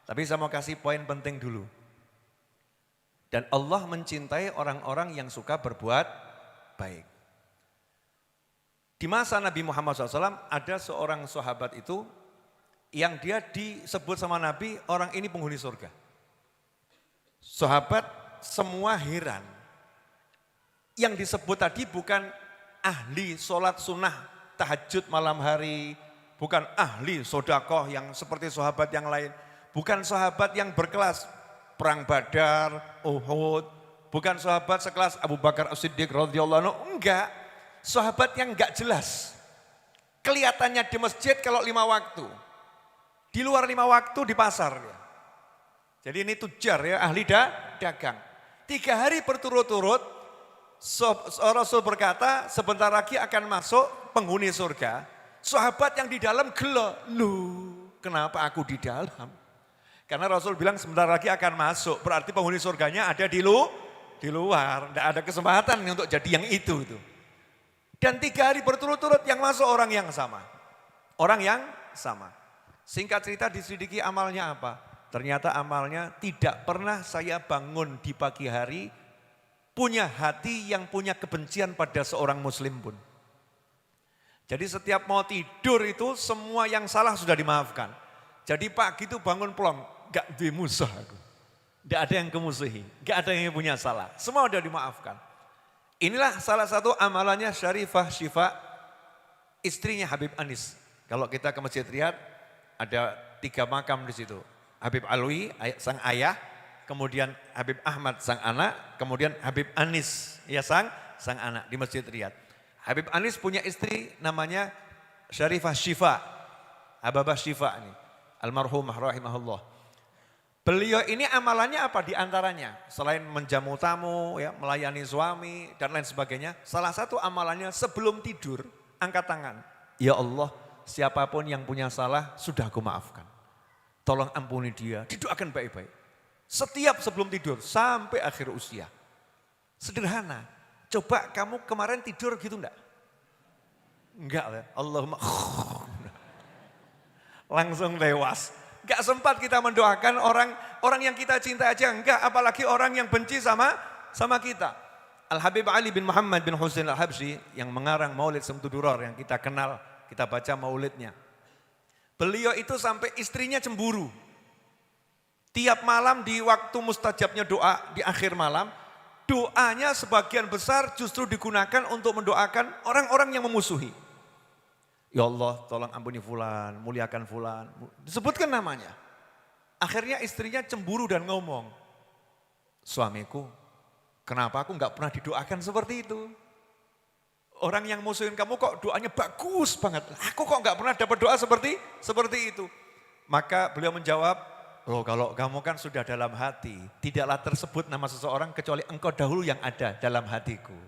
Tapi saya mau kasih poin penting dulu. Dan Allah mencintai orang-orang yang suka berbuat baik. Di masa Nabi Muhammad SAW ada seorang sahabat itu yang dia disebut sama Nabi, orang ini penghuni surga. Sahabat semua heran. Yang disebut tadi bukan ahli sholat sunnah, tahajud malam hari, bukan ahli sodakoh yang seperti sahabat yang lain, bukan sahabat yang berkelas perang Badar, Uhud, bukan sahabat sekelas Abu Bakar As-Siddiq radhiyallahu anhu, enggak. Sahabat yang enggak jelas. Kelihatannya di masjid kalau 5 waktu. Di luar 5 waktu di pasar. Jadi ini tujar ya, ahli dagang. 3 hari berturut-turut, Rasul berkata sebentar lagi akan masuk penghuni surga. Sahabat yang di dalam gelo, loh kenapa aku di dalam? Karena Rasul bilang sebentar lagi akan masuk, berarti penghuni surganya ada di di luar, tidak ada kesempatan untuk jadi yang itu. Dan 3 hari berturut-turut yang masuk orang yang sama. Orang yang sama. Singkat cerita diselidiki amalnya apa? Ternyata amalnya tidak pernah saya bangun di pagi hari punya hati yang punya kebencian pada seorang muslim pun. Jadi setiap mau tidur itu semua yang salah sudah dimaafkan. Jadi pagi itu bangun plong, gak dimusuh aku. Tidak ada yang kemusuhi, gak ada yang punya salah. Semua sudah dimaafkan. Inilah salah satu amalannya Syarifah Syifa, istrinya Habib Anis. Kalau kita ke Masjid Riyadh, ada 3 makam di situ. Habib Alwi, sang ayah, kemudian Habib Ahmad, sang anak, kemudian Habib Anis, ya sang anak di Masjid Riyadh. Habib Anis punya istri namanya Syarifah Syifa, Hababah Syifa ini, almarhumah rahimahullah. Beliau ini amalannya apa di antaranya? Selain menjamu tamu, ya, melayani suami dan lain sebagainya. Salah satu amalannya sebelum tidur, angkat tangan. Ya Allah, siapapun yang punya salah sudah aku maafkan. Tolong ampuni dia, didoakan baik-baik. Setiap sebelum tidur sampai akhir usia. Sederhana. Coba kamu kemarin tidur gitu enggak? Enggak ya. Allahumma langsung tewas. Gak sempat kita mendoakan orang yang kita cinta aja enggak, apalagi orang yang benci sama kita. Al-Habib Ali bin Muhammad bin Husain Al-Habsyi yang mengarang Maulid Syamsudduror yang kita kenal, kita baca maulidnya. Beliau itu sampai istrinya cemburu. Tiap malam di waktu mustajabnya doa di akhir malam, doanya sebagian besar justru digunakan untuk mendoakan orang-orang yang memusuhi. Ya Allah, tolong ampuni fulan, muliakan fulan. Disebutkan namanya. Akhirnya istrinya cemburu dan ngomong, suamiku, kenapa aku enggak pernah didoakan seperti itu? Orang yang musuhin kamu kok doanya bagus banget. Aku kok enggak pernah dapat doa seperti itu. Maka beliau menjawab, oh kalau kamu kan sudah dalam hati, tidaklah tersebut nama seseorang kecuali engkau dahulu yang ada dalam hatiku.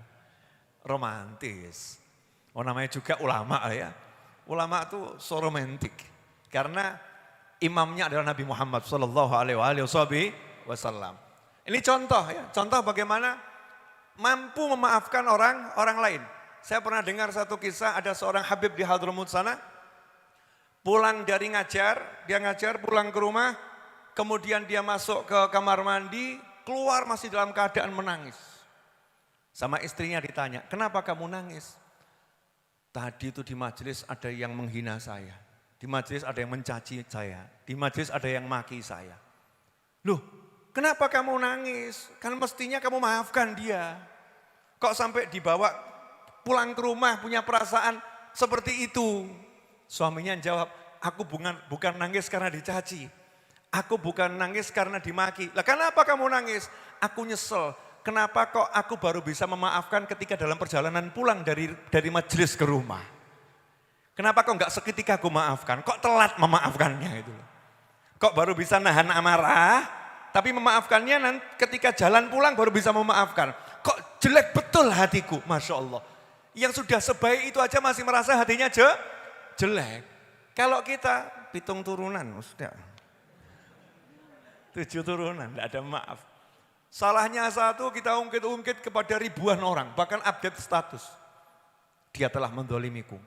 Romantis. Oh namanya juga ulama ya. Ulama itu so romantik karena imamnya adalah Nabi Muhammad sallallahu alaihi wasallam. Ini contoh ya, contoh bagaimana mampu memaafkan orang lain. Saya pernah dengar satu kisah, ada seorang Habib di Hadramut sana, pulang dari ngajar, dia ngajar pulang ke rumah, kemudian dia masuk ke kamar mandi, keluar masih dalam keadaan menangis. Sama istrinya ditanya, kenapa kamu nangis? Tadi itu di majelis ada yang menghina saya, di majelis ada yang mencaci saya, di majelis ada yang maki saya. Loh, kenapa kamu nangis? Kan mestinya kamu maafkan dia. Kok sampai dibawa pulang ke rumah punya perasaan seperti itu? Suaminya jawab, aku bukan nangis karena dicaci. Aku bukan nangis karena dimaki. Lah kenapa kamu nangis? Aku nyesel. Kenapa kok aku baru bisa memaafkan ketika dalam perjalanan pulang dari majelis ke rumah? Kenapa kok enggak seketika aku maafkan? Kok telat memaafkannya itu? Kok baru bisa nahan amarah, tapi memaafkannya ketika jalan pulang baru bisa memaafkan? Kok jelek betul hatiku, Masya Allah. Yang sudah sebaik itu aja masih merasa hatinya jelek. Kalau kita hitung turunan, sudah 7 turunan, tidak ada maaf. Salahnya satu, kita ungkit-ungkit kepada ribuan orang, bahkan update status. Dia telah mendolimiku.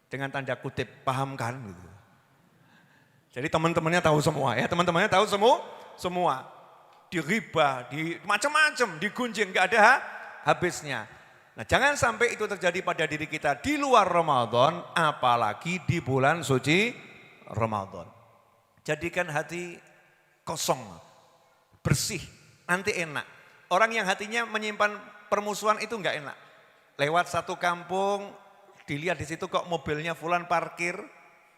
Dengan tanda kutip, paham kan? Gitu. Jadi teman-temannya tahu semua ya, teman-temannya tahu semua. Diribah, di macam-macam, digunjing, gak ada habisnya. Nah jangan sampai itu terjadi pada diri kita di luar Ramadan, apalagi di bulan suci Ramadan. Jadikan hati kosong, bersih. Nanti enak. Orang yang hatinya menyimpan permusuhan itu enggak enak. Lewat satu kampung, dilihat di situ kok mobilnya fulan parkir,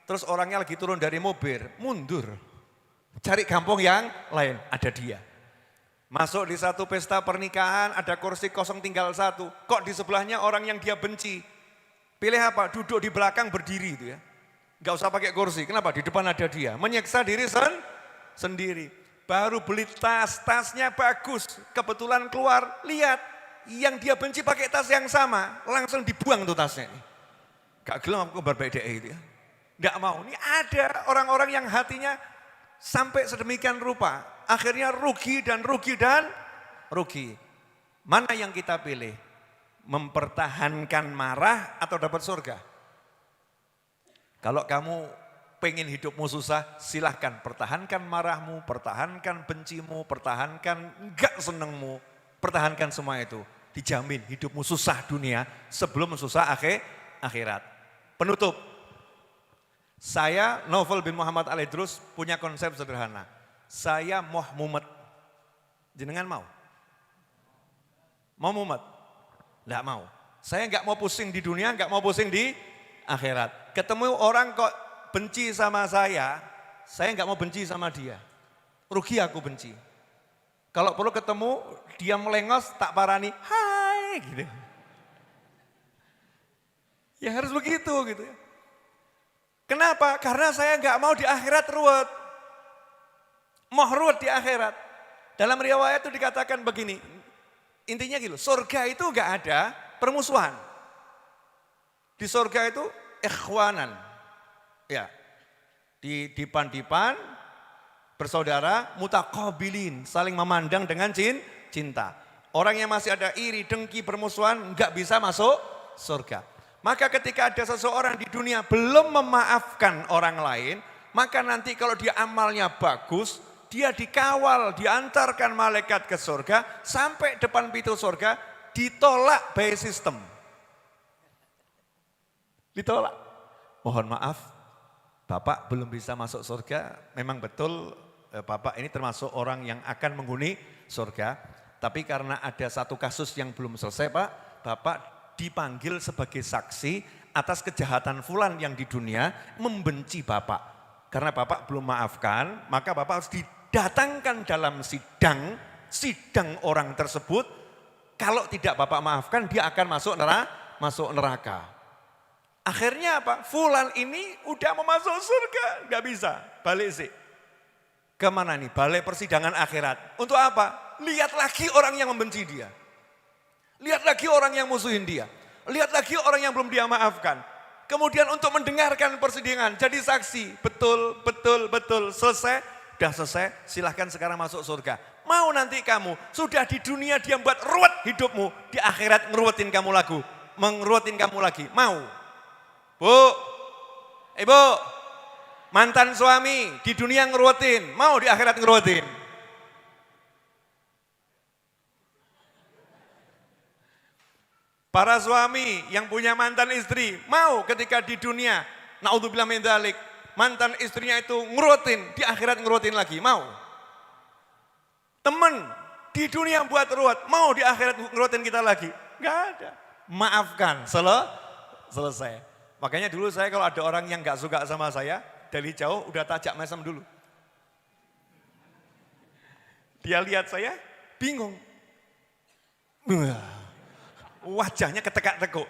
terus orangnya lagi turun dari mobil, mundur. Cari kampung yang lain, ada dia. Masuk di satu pesta pernikahan, ada kursi kosong tinggal satu. Kok di sebelahnya orang yang dia benci? Pilih apa? Duduk di belakang berdiri itu ya. Enggak usah pakai kursi. Kenapa? Di depan ada dia. Menyiksa diri sendiri. Baru beli tasnya bagus, kebetulan keluar, lihat yang dia benci pakai tas yang sama, langsung dibuang tuh tasnya. Gak gelem aku berbeda itu ya. Gak mau, ini ada orang-orang yang hatinya sampai sedemikian rupa, akhirnya rugi dan rugi. Mana yang kita pilih? Mempertahankan marah atau dapat surga? Kalau kamu pengen hidupmu susah, silahkan pertahankan marahmu, pertahankan bencimu, pertahankan enggak senengmu, pertahankan semua itu. Dijamin hidupmu susah dunia sebelum susah akhirat. Penutup, saya Naufal bin Muhammad Al-Idrus punya konsep sederhana. Saya Muhammad, jenengan mau? Mau mumet? Enggak mau. Saya enggak mau pusing di dunia, enggak mau pusing di akhirat. Ketemu orang kok benci sama saya enggak mau benci sama dia. Rugi aku benci. Kalau perlu ketemu, dia melengos, tak parani, hai gitu. Ya harus begitu gitu ya. Kenapa? Karena saya enggak mau di akhirat ruwet. Mau ruwet di akhirat. Dalam riwayat itu dikatakan begini, intinya gitu, surga itu enggak ada permusuhan. Di surga itu ikhwanan. Ya, dipan-dipan, bersaudara, mutaqabilin, saling memandang dengan cinta. Orang yang masih ada iri, dengki, permusuhan, enggak bisa masuk surga. Maka ketika ada seseorang di dunia belum memaafkan orang lain, maka nanti kalau dia amalnya bagus, dia dikawal, diantarkan malaikat ke surga, sampai depan pintu surga, ditolak by system. Ditolak. Mohon maaf, Bapak belum bisa masuk surga, memang betul Bapak ini termasuk orang yang akan menghuni surga, tapi karena ada satu kasus yang belum selesai Pak, Bapak dipanggil sebagai saksi atas kejahatan fulan yang di dunia membenci Bapak. Karena Bapak belum maafkan, maka Bapak harus didatangkan dalam sidang orang tersebut. Kalau tidak Bapak maafkan, dia akan masuk neraka. Akhirnya apa? Fulan ini udah mau masuk surga, nggak bisa, balik sih. Kemana nih? Balai persidangan akhirat. Untuk apa? Lihat lagi orang yang membenci dia. Lihat lagi orang yang musuhin dia. Lihat lagi orang yang belum dia maafkan. Kemudian untuk mendengarkan persidangan, jadi saksi. Betul, selesai. Sudah selesai, silahkan sekarang masuk surga. Mau nanti kamu, sudah di dunia dia buat ruwet hidupmu. Di akhirat ngeruwetin kamu lagi. Mau? Bu, ibu, mantan suami di dunia ngeruwetin, mau di akhirat ngeruwetin? Para suami yang punya mantan istri, mau ketika di dunia, naudzubillah min dzalik, mantan istrinya itu ngeruwetin, di akhirat ngeruwetin lagi, mau? Teman di dunia buat ruwet, mau di akhirat ngeruwetin kita lagi? Enggak ada. Maafkan, selesai. Makanya dulu saya kalau ada orang yang enggak suka sama saya, dari jauh udah tajak mesem dulu. Dia lihat saya, bingung. Wajahnya ketekak-tekuk.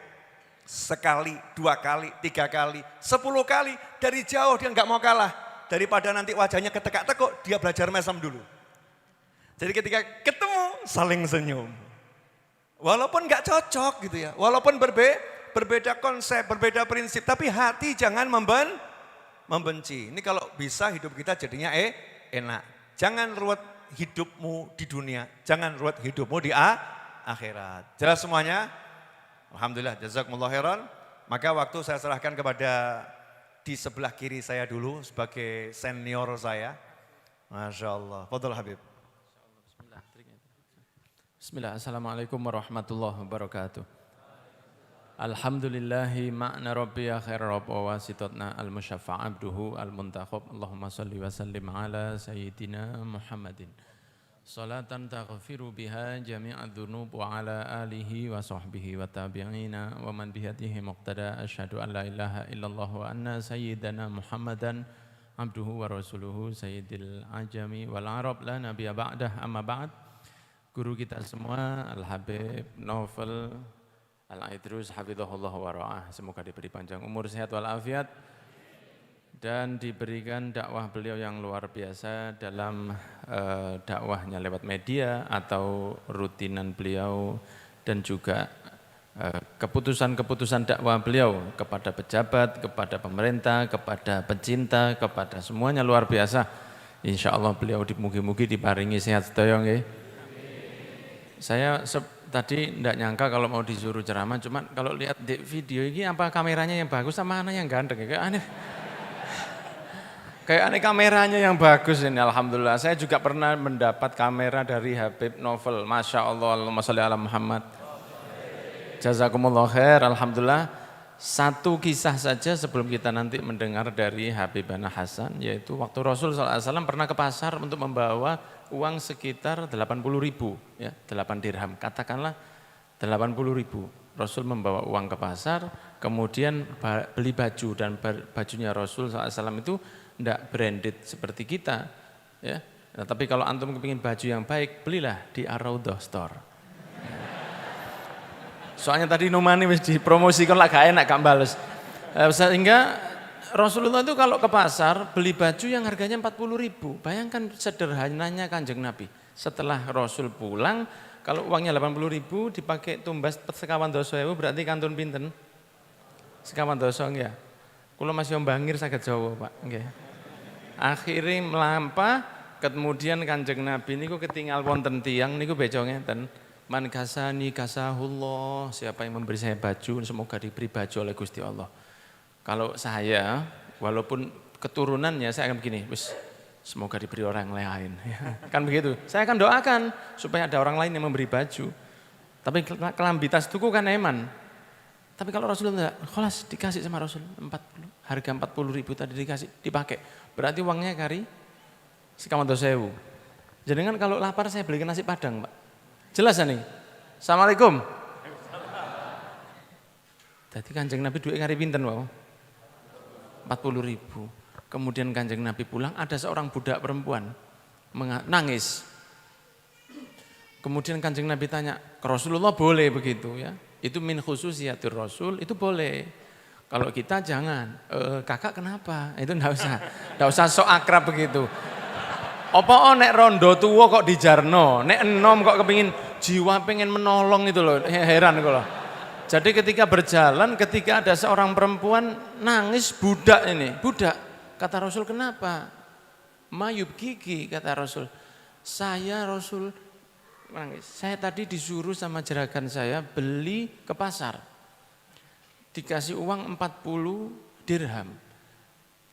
Sekali, 2 kali, 3 kali, 10 kali. Dari jauh dia enggak mau kalah. Daripada nanti wajahnya ketekak-tekuk, dia belajar mesem dulu. Jadi ketika ketemu, saling senyum. Walaupun enggak cocok gitu ya, walaupun berbeda konsep, berbeda prinsip, tapi hati jangan membenci. Ini kalau bisa hidup kita jadinya enak. Jangan ruwet hidupmu di dunia, jangan ruwet hidupmu di akhirat. Jelas semuanya? Alhamdulillah, jazakumullah khairan. Maka waktu saya serahkan kepada di sebelah kiri saya dulu sebagai senior saya. Masya Allah. Fadhil Habib. Bismillah, assalamualaikum warahmatullahi wabarakatuh. Alhamdulillahi ma'na rabbi ya khair rabb wa wasitotna al-musyaffa' abduhu al-muntakhab. Allahumma salli wa sallim ala sayyidina Muhammadin. Salatan taghfiru biha jami'ad dhunub wa ala alihi wa sahbihi wa tabi'ina wa man bihadihi muqtada asyhadu an la ilaha illallah wa anna sayyidana Muhammadan abduhu wa rasuluhu sayyidil ajami wal arab la nabiyya ba'dah amma ba'd. Guru kita semua Al-Habib Naufal Al-Idrus hafizahullah wa ra'ah, semoga diberi panjang umur, sehat walafiat dan diberikan dakwah beliau yang luar biasa dalam dakwahnya lewat media atau rutinan beliau dan juga keputusan-keputusan dakwah beliau kepada pejabat, kepada pemerintah, kepada pecinta, kepada semuanya luar biasa. Insyaallah beliau mugi-mugi diparingi sehat sedaya nggih. Saya tadi enggak nyangka kalau mau disuruh ceramah, cuman kalau lihat di video ini apa kameranya yang bagus sama anak yang ganteng ya, kayak aneh. Kayak aneh kameranya yang bagus ini, alhamdulillah. Saya juga pernah mendapat kamera dari Habib Novel, Masya Allah, Allahumma sholli ala Muhammad. Jazakumullah khair, alhamdulillah. Satu kisah saja sebelum kita nanti mendengar dari Habibana Hasan, yaitu waktu Rasul SAW pernah ke pasar untuk membawa uang sekitar 80.000, ya, 8 dirham, katakanlah 80.000. Rasul membawa uang ke pasar, kemudian beli baju, dan bajunya Rasul SAW itu tidak branded seperti kita, ya. Nah, tapi kalau antum kepingin baju yang baik, belilah di Ar-Raudhah Store. Soalnya tadi Numani wis dipromosikan lah gak enak, gak bales. Sehingga Rasulullah itu kalau ke pasar beli baju yang harganya 40.000. Bayangkan sederhananya Kanjeng Nabi. Setelah Rasul pulang, kalau uangnya 80.000 dipakai tumbas sekawan doso ewu, berarti kantun pinten? Sekawan doso ya. Kula masih mbangir saged Jawa, Pak. Nggih. Akhire melampah, kemudian Kanjeng Nabi niku ketinggal wonten tiyang niku beca ngeten. Man kasani kasahullah, siapa yang memberi saya baju, semoga diberi baju oleh Gusti Allah. Kalau saya, walaupun keturunannya saya akan begini, semoga diberi orang lain. Kan begitu, saya akan doakan supaya ada orang lain yang memberi baju. Tapi kelambi tas tuku kan eman. Tapi kalau Rasulullah kholas dikasih sama Rasul 40, harga 40.000 tadi dikasih, dipakai. Berarti uangnya kari sekawan dosewu. Jadi kan kalau lapar saya belikan nasi padang, Pak. Jelas nih. Assalamualaikum. Jadi Kanjeng Nabi duit kari pinten wae? 40.000. Kemudian Kanjeng Nabi pulang, ada seorang budak perempuan nangis. Kemudian Kanjeng Nabi tanya, ke Rasulullah boleh begitu ya? Itu min khususiyatir Rasul, itu boleh. Kalau kita jangan. Kakak kenapa? Itu enggak usah sok akrab begitu. Apa nek rondo tuwa kok dijarno, nek enom kok kepingin jiwa pengen menolong itu loh, heran kok loh. Jadi ketika berjalan, ketika ada seorang perempuan nangis, budak ini, budak. Kata Rasul, kenapa? Mayub gigi, kata Rasul. Saya Rasul nangis. Saya tadi disuruh sama jeragan saya beli ke pasar. Dikasih uang 40 dirham.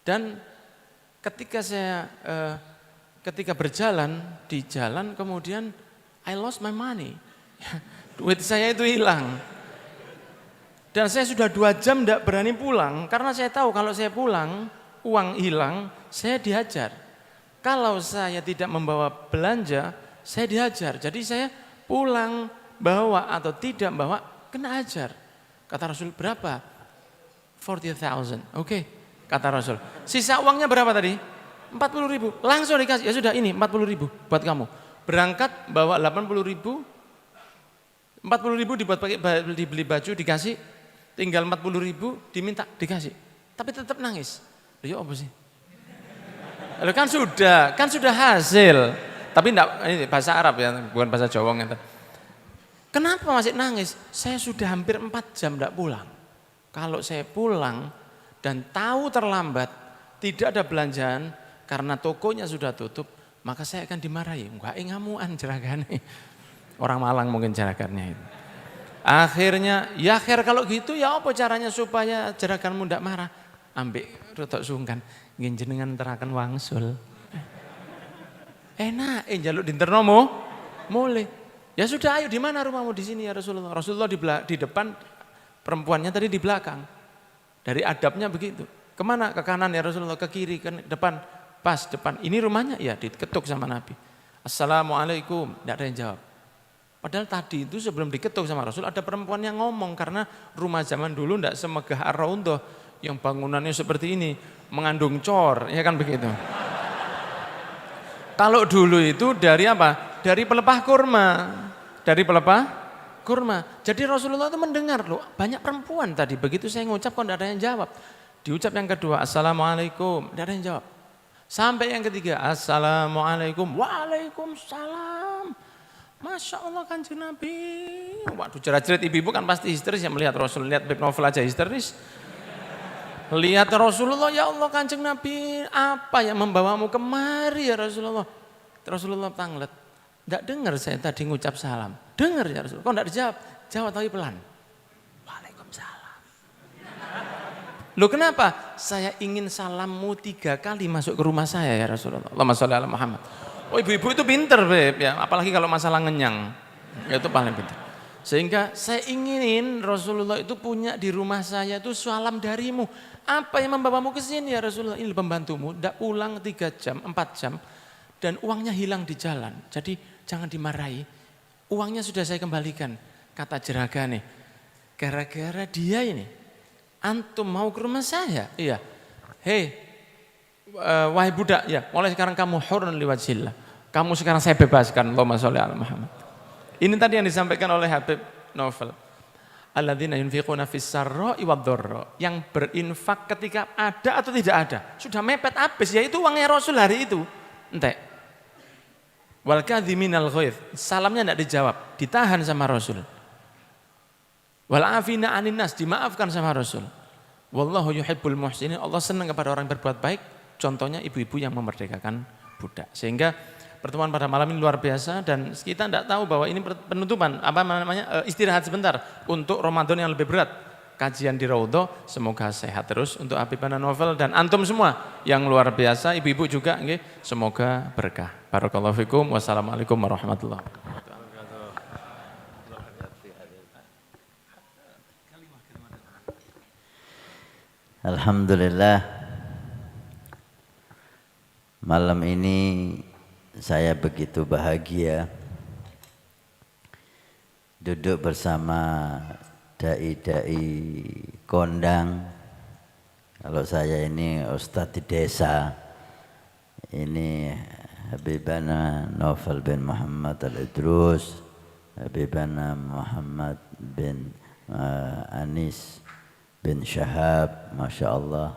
Dan ketika saya ketika berjalan di jalan, kemudian I lost my money. Duit saya itu hilang. Dan saya sudah 2 jam tidak berani pulang, karena saya tahu kalau saya pulang, uang hilang, saya dihajar. Kalau saya tidak membawa belanja, saya dihajar. Jadi saya pulang, bawa atau tidak bawa, kena ajar. Kata Rasul, berapa? 40.000. Oke, kata Rasul. Sisa uangnya berapa tadi? 40.000, langsung dikasih, ya sudah ini 40.000 buat kamu. Berangkat bawa 80.000, 40.000 dibuat pakai dibeli baju dikasih, tinggal 40.000 diminta dikasih. Tapi tetap nangis. Ya apa sih? Lalu kan sudah hasil. Tapi enggak, ini bahasa Arab ya, bukan bahasa Jawa gitu. Kenapa masih nangis? Saya sudah hampir 4 jam enggak pulang. Kalau saya pulang dan tahu terlambat, tidak ada belanjaan, karena tokonya sudah tutup, maka saya akan dimarahi. Enggak ngamuan jeragane. Orang Malang mungkin jeragannya itu. Akhirnya, ya akhir kalau gitu ya apa caranya supaya jeraganmu enggak marah? Ambek rotok sungkan, nggih jenengan terakan wangsul. Enak, njaluk dinternomo, mulai. Ya sudah, ayo di mana rumahmu? Di sini ya Rasulullah. Rasulullah di depan, perempuannya tadi di belakang. Dari adabnya begitu. Kemana? Ke kanan ya Rasulullah, ke kiri, ke depan. Pas depan, ini rumahnya? Ya diketuk sama Nabi. Assalamualaikum, tidak ada yang jawab. Padahal tadi itu sebelum diketuk sama Rasul ada perempuan yang ngomong, karena rumah zaman dulu tidak semegah Ar-Raudhah yang bangunannya seperti ini, mengandung cor, ya kan begitu. Kalau dulu itu dari apa? Dari pelepah kurma. Dari pelepah kurma. Jadi Rasulullah itu mendengar loh, banyak perempuan tadi, begitu saya ngucap kok tidak ada yang jawab. Diucap yang kedua, Assalamualaikum, tidak ada yang jawab. Sampai yang ketiga, Assalamualaikum, Waalaikumsalam. Masya Allah Kanjeng Nabi. Waduh, jerat-jerit ibu-ibu kan pasti histeris ya melihat Rasul. Lihat Beb Novel aja histeris. Lihat Rasulullah, ya Allah Kanjeng Nabi, apa yang membawamu kemari ya Rasulullah? Rasulullah tanglet. Enggak dengar saya tadi ngucap salam. Dengar ya Rasulullah. Kok enggak dijawab? Jawab tapi pelan. Waalaikumsalam. Loh kenapa? Saya ingin salammu 3 kali masuk ke rumah saya ya Rasulullah. Allahumma sholli ala Muhammad. Oh ibu-ibu itu pinter Beb ya, apalagi kalau masalah ngenyang. Itu paling pinter. Sehingga saya inginin Rasulullah itu punya di rumah saya itu salam darimu. Apa yang membawamu ke sini ya Rasulullah? Ini pembantumu, tidak pulang 3 jam, 4 jam. Dan uangnya hilang di jalan. Jadi jangan dimarahi. Uangnya sudah saya kembalikan. Kata jeraga nih, gara-gara dia ini, antum mau ke rumah saya? Iya. Hei, wahai budak, ya mulai sekarang kamu hurun liwajillah. Kamu sekarang saya bebaskan. Allahumma sholli ala Muhammad. Ini tadi yang disampaikan oleh Habib Novel. Alladzina yunfiquna fis sarra'i wad-dharra, yang berinfak ketika ada atau tidak ada. Sudah mepet habis, ya itu uangnya Rasul hari itu. Entek. Wal kadhiminal ghaidh, salamnya tidak dijawab, ditahan sama Rasul. Wal afina 'anin nas, dimaafkan sama Rasul. Wallahu yuhibbul muhsinin, Allah senang kepada orang yang berbuat baik. Contohnya ibu-ibu yang memerdekakan budak. Sehingga pertemuan pada malam ini luar biasa dan kita tidak tahu bahwa ini penutupan istirahat sebentar untuk Ramadan yang lebih berat. Kajian di Raudhah, semoga sehat terus untuk Habibana Novel dan antum semua yang luar biasa, ibu-ibu juga nggih, semoga berkah. Barakallahu fikum. Wassalamualaikum warahmatullahi wabarakatuh. Alhamdulillah, malam ini saya begitu bahagia duduk bersama dai-dai kondang. Kalau saya ini Ustadz di desa, ini Habibana Novel bin Muhammad Al-Idrus, Habibana Muhammad bin Anis bin Syahab, Masya Allah,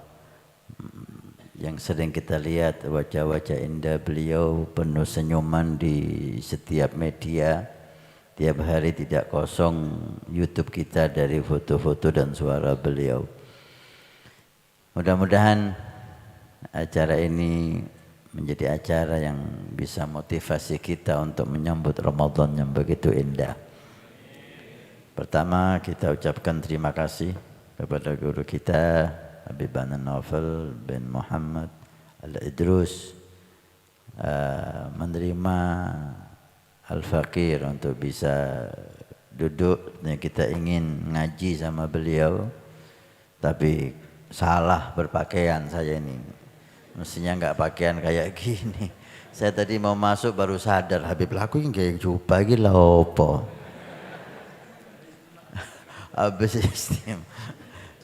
yang sering kita lihat wajah-wajah indah beliau penuh senyuman di setiap media. Tiap hari tidak kosong YouTube kita dari foto-foto dan suara beliau. Mudah-mudahan acara ini menjadi acara yang bisa motivasi kita untuk menyambut Ramadan yang begitu indah. Pertama kita ucapkan terima kasih kepada guru kita Habibana Novel bin Muhammad Al-Idrus menerima Al-Fakir untuk bisa duduk. Kita ingin ngaji sama beliau, tapi salah berpakaian saya ini. Mestinya enggak pakaian kayak gini. Saya tadi mau masuk baru sadar, Habib laku yang kayak jubah gila opo. Habis istim.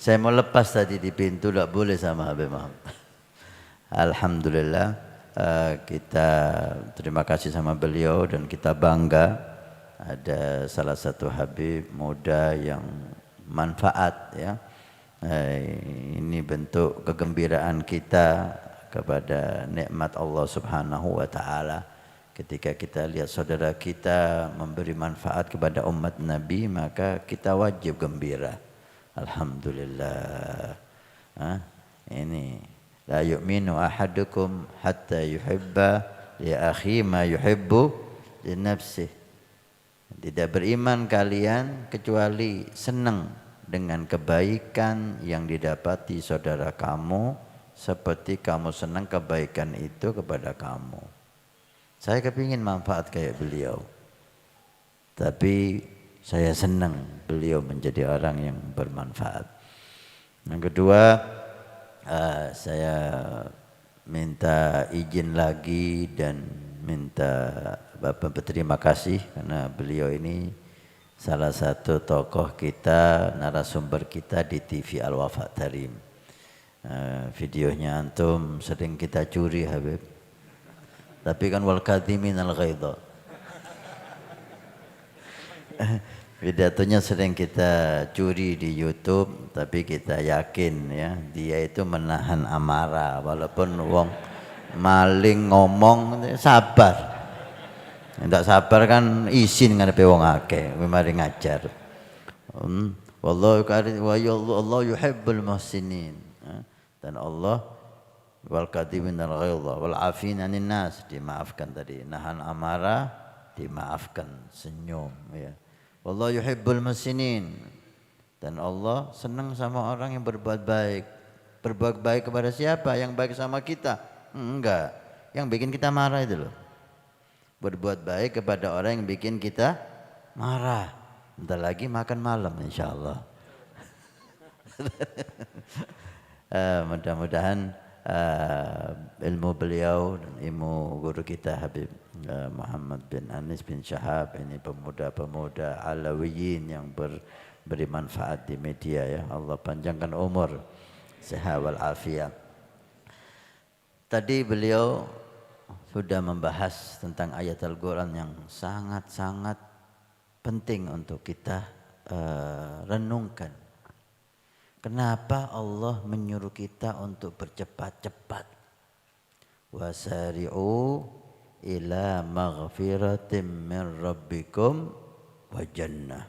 Saya mau lepas tadi di pintu, tidak boleh sama Habib Muhammad. Alhamdulillah, kita terima kasih sama beliau dan kita bangga ada salah satu Habib muda yang manfaat ya. Ini bentuk kegembiraan kita kepada nikmat Allah Subhanahu wa taala. Ketika kita lihat saudara kita memberi manfaat kepada umat Nabi, maka kita wajib gembira. Alhamdulillah. Ini la yu'minu ahadukum hatta yuhibba li akhi ma yuhibbu li nafsihi. Tidak beriman kalian kecuali senang dengan kebaikan yang didapati saudara kamu seperti kamu senang kebaikan itu kepada kamu. Saya kepingin manfaat kayak beliau. Tapi saya senang beliau menjadi orang yang bermanfaat. Yang kedua, saya minta izin lagi dan minta Bapak berterima kasih karena beliau ini salah satu tokoh kita, narasumber kita di TV Al-Wafa Tarim. Videonya antum sering kita curi Habib. Tapi kan wal kadhiminal ghaidha. Pidatonya sering kita curi di YouTube, tapi kita yakin ya dia itu menahan amarah walaupun wong maling ngomong sabar. Tidak sabar kan izin ngarepe wong akeh, mari ngajar. Wallahu yuhibbul muhsinin. Dan Allah wal kadhiminal ghaidha wal afina 'anil nas, dimaafkan tadi, nahan amarah dimaafkan, senyum ya. Wallahu yuhibbul muhsinin. Dan Allah senang sama orang yang berbuat baik. Berbuat baik kepada siapa? Yang baik sama kita? Enggak. Yang bikin kita marah itu loh. Berbuat baik kepada orang yang bikin kita marah. Bentar lagi makan malam insyaallah. Mudah-mudahan ilmu beliau dan ilmu guru kita Habib Muhammad bin Anis bin Syahab ini pemuda-pemuda Alawiyin yang beri manfaat di media ya. Allah panjangkan umur, sehat wal afiat. Tadi beliau sudah membahas tentang ayat Al-Quran yang sangat-sangat penting untuk kita renungkan. Kenapa Allah menyuruh kita untuk bercepat-cepat? Wasari'u ila maghfiratin min rabbikum wa jannah.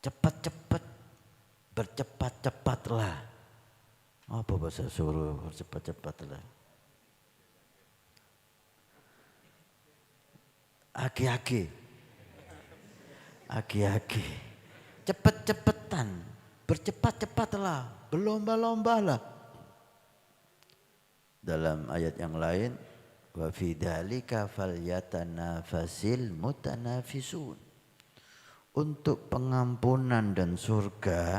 Cepat-cepat, bercepat-cepatlah. Apa bahasa suruh bercepat-cepatlah? Aki-aki. Aki-aki. Cepat-cepatan, bercepat-cepatlah, berlomba-lombalah. Dalam ayat yang lain, wa fi dzalika falyatanafasil mutanafisun. Untuk pengampunan dan surga,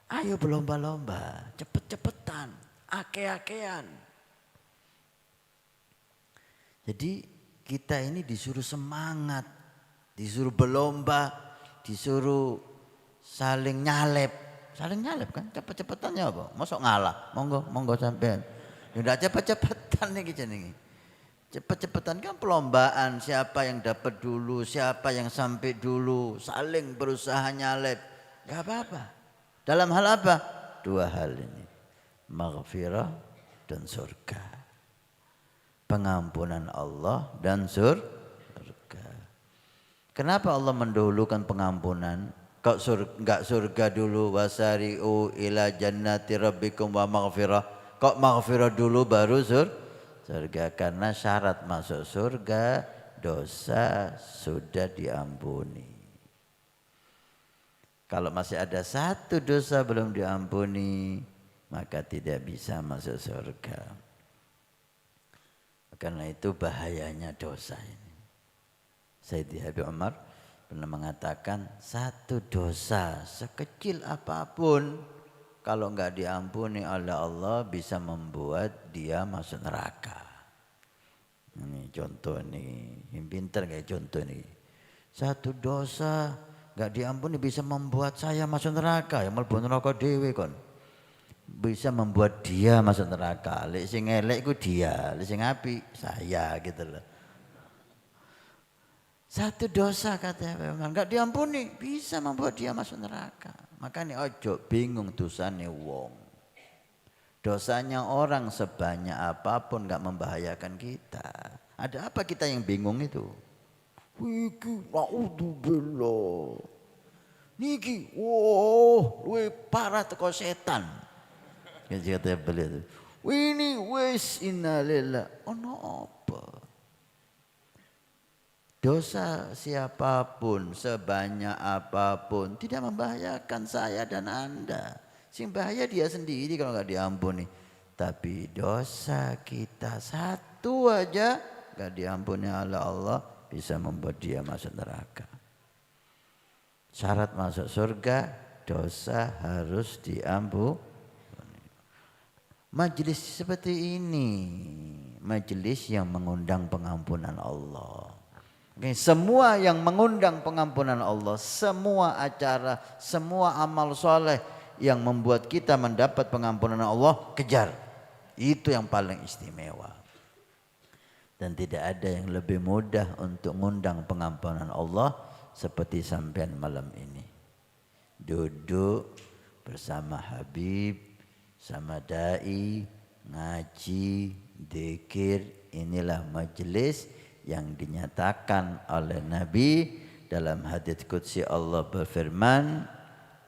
ayo berlomba-lomba, cepet-cepetan, ake-akean. Jadi kita ini disuruh semangat, disuruh berlomba, disuruh saling nyalep kan, cepet-cepetannya apa? Masuk ngalah, monggo sampean. Udah cepet-cepetan nih kita nih. Cepet-cepetan kan perlombaan, siapa yang dapat dulu, siapa yang sampai dulu, saling berusaha nyalep. Gak apa-apa. Dalam hal apa? Dua hal ini. Maghfirah dan surga. Pengampunan Allah dan surga. Kenapa Allah mendahulukan pengampunan? Kok enggak surga dulu? Wasari'u ila jannati rabbikum wa maghfirah. Kok maghfirah dulu baru surga? Karena syarat masuk surga dosa sudah diampuni. Kalau masih ada satu dosa belum diampuni, maka tidak bisa masuk surga. Karena itu bahayanya dosa ini. Sayyidi Habib Umar pernah mengatakan satu dosa sekecil apapun kalau enggak diampuni oleh Allah bisa membuat dia masuk neraka. Ini contoh nih, yang pintar kayak contoh nih. Satu dosa enggak diampuni bisa membuat saya masuk neraka, yang mlebu neraka dhewe kon. Bisa membuat dia masuk neraka. Lek sing elek ku dia, lek sing apik saya gitu loh. Satu dosa katanya memang enggak diampuni bisa membuat dia masuk neraka. Makanya ojo bingung dosane wong. Dosanya orang sebanyak apapun enggak membahayakan kita. Ada apa kita yang bingung itu? Wiki naudzubillah. Niki luwih parah teko setan. Kata beliau. Ini wis innalillah. Ono apa? Dosa siapapun, sebanyak apapun tidak membahayakan saya dan Anda. Sing bahaya dia sendiri kalau nggak diampuni. Tapi dosa kita satu aja nggak diampuni oleh Allah bisa membuat dia masuk neraka. Syarat masuk surga, dosa harus diampuni. Majelis seperti ini, majelis yang mengundang pengampunan Allah. Semua yang mengundang pengampunan Allah, semua acara, semua amal soleh yang membuat kita mendapat pengampunan Allah, kejar. Itu yang paling istimewa. Dan tidak ada yang lebih mudah untuk mengundang pengampunan Allah seperti sampean malam ini. Duduk bersama Habib, sama dai, ngaji, dzikir, inilah majelis yang dinyatakan oleh Nabi dalam hadits qudsi. Allah berfirman,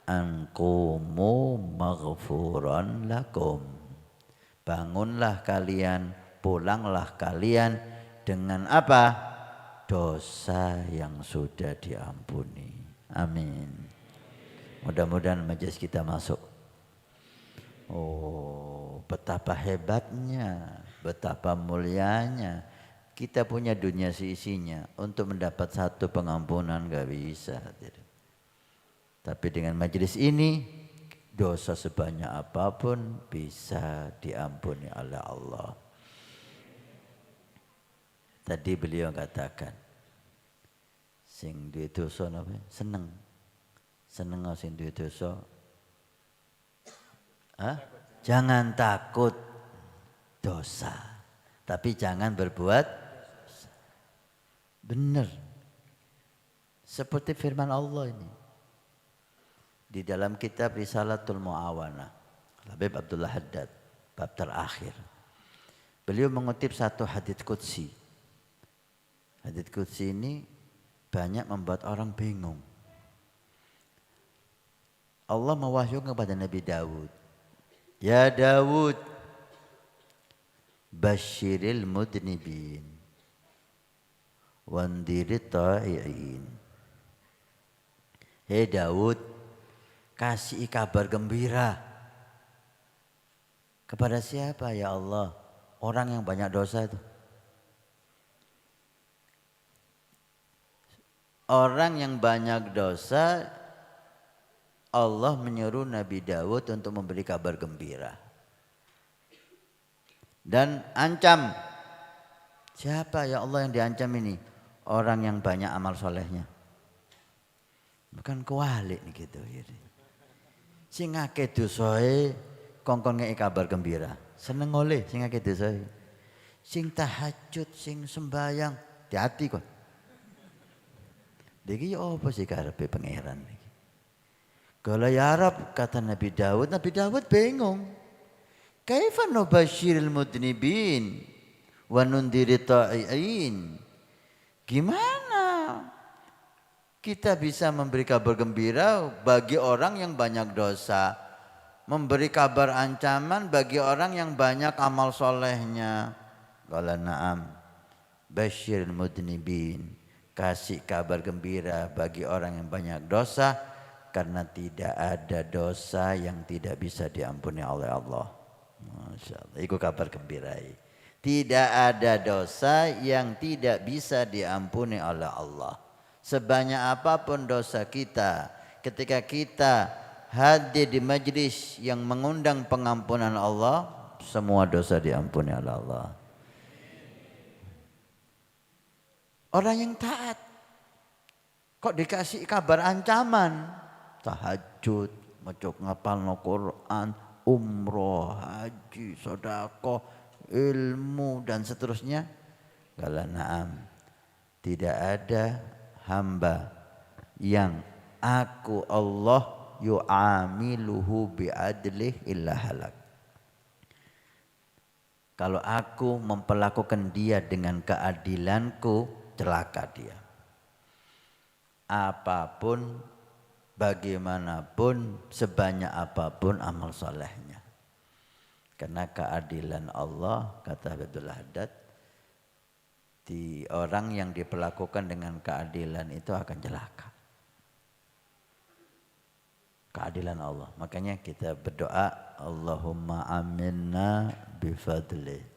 anqumu maghfuran lakum. Bangunlah kalian, pulanglah kalian dengan apa? Dosa yang sudah diampuni. Amin. Mudah-mudahan majelis kita masuk. Oh, betapa hebatnya, betapa mulianya. Kita punya dunia seisinya. Untuk mendapat satu pengampunan gak bisa. Tapi dengan majelis ini, dosa sebanyak apapun bisa diampuni oleh Allah. Tadi beliau katakan, sing duwe dosa napa? Seneng. Seneng sing duwe dosa. Jangan takut dosa, tapi jangan berbuat dosa. Benar. Seperti firman Allah ini. Di dalam kitab Risalatul Mu'awanah, Habib Abdullah Haddad, bab terakhir. Beliau mengutip satu hadits qudsi. Hadits qudsi ini banyak membuat orang bingung. Allah mewahyukan kepada Nabi Daud. Ya Daud, basyiril mudnibin, wandirit ta'i'in. Hei Daud, kasih kabar gembira. Kepada siapa ya Allah? Orang yang banyak dosa itu. Orang yang banyak dosa, Allah menyuruh Nabi Daud untuk memberi kabar gembira. Dan ancam. Siapa ya Allah yang diancam ini? Orang yang banyak amal solehnya. Bukan kewalik nih gitu. Sing akeh dosae kongkon ngeki kabar gembira. Seneng oleh sing akeh dosae. Sing tahajud, sing sembayang, hati-hati kok. Diki apa sih karepe pangeran iki? Kalau ya Rab, kata Nabi Daud bingung. Kaifa nubasyiril mudnibin wa nundiri ta'i'in? Gimana kita bisa memberi kabar gembira bagi orang yang banyak dosa, memberi kabar ancaman bagi orang yang banyak amal solehnya? Qala na'am, basyiril mudnibin, kasih kabar gembira bagi orang yang banyak dosa, karena tidak ada dosa yang tidak bisa diampuni oleh Allah. Masya Allah, itu kabar gembira. Tidak ada dosa yang tidak bisa diampuni oleh Allah. Sebanyak apapun dosa kita, ketika kita hadir di majlis yang mengundang pengampunan Allah, semua dosa diampuni oleh Allah. Orang yang taat kok dikasih kabar ancaman? Tahajud, maca ngapalno Quran, umroh, haji, sedekah, ilmu dan seterusnya. Qala na'am, tidak ada hamba yang aku Allah yu'amiluhu bi'adlih illa halak. Kalau aku memperlakukan dia dengan keadilanku, celaka dia. Apapun, bagaimanapun, sebanyak apapun amal solehnya. Karena keadilan Allah, kata Abdullah Haddad, di orang yang diperlakukan dengan keadilan itu akan celaka. Keadilan Allah. Makanya kita berdoa, Allahumma aminna bifadli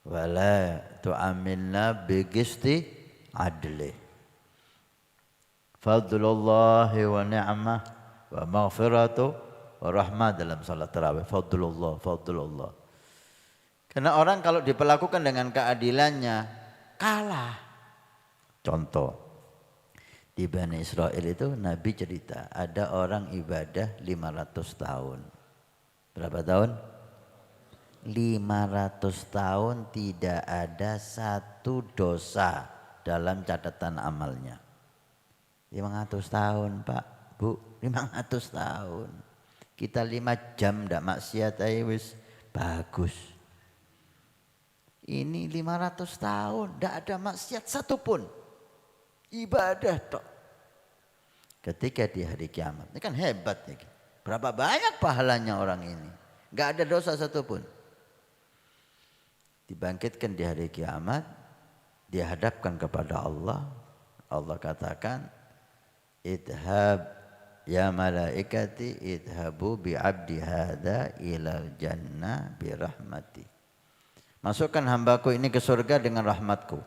wala tu'amilna bigisti adli. Fadlullahi wa ni'mah wa maghfiratu wa rahmah dalam salat tarawih. Fadlullah, fadlullah. Karena orang kalau diperlakukan dengan keadilannya kalah. Contoh, di Bani Israel itu Nabi cerita ada orang ibadah 500 tahun. Berapa tahun? 500 tahun tidak ada satu dosa dalam catatan amalnya. 500 tahun Pak, Bu, 500 tahun. Kita 5 jam ndak maksiat aja wis bagus. Ini 500 tahun ndak ada maksiat satupun. Ibadah tok. Ketika di hari kiamat, ini kan hebat ya. Berapa banyak pahalanya orang ini. Nggak ada dosa satupun. dibangkitkan di hari kiamat, dihadapkan kepada Allah. Allah katakan, idhab ya malaikati idhabu bi abdi hadza ilal jannah bi rahmati. Masukkan hambaku ini ke surga dengan rahmatku.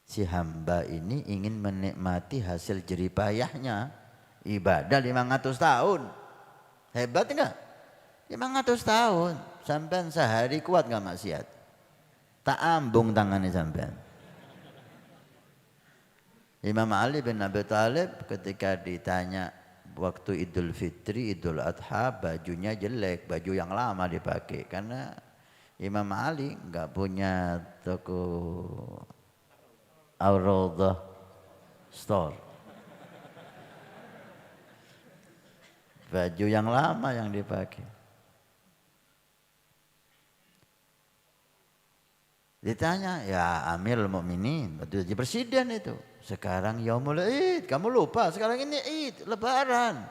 Si hamba ini ingin menikmati hasil jeripayahnya ibadah 500 tahun. Hebat enggak? 500 tahun. Sampean sehari kuat enggak maksiat? Tak ambung tangannya sampean. Imam Ali bin Abi Thalib ketika ditanya waktu Idul Fitri, Idul Adha, bajunya jelek, baju yang lama dipakai karena Imam Ali enggak punya toko Ar-Rawdah store. Baju yang lama yang dipakai. Ditanya, ya Amirul Mukminin, betul jadi presiden itu. Sekarang Yaumul Id, kamu lupa sekarang ini Id, Lebaran.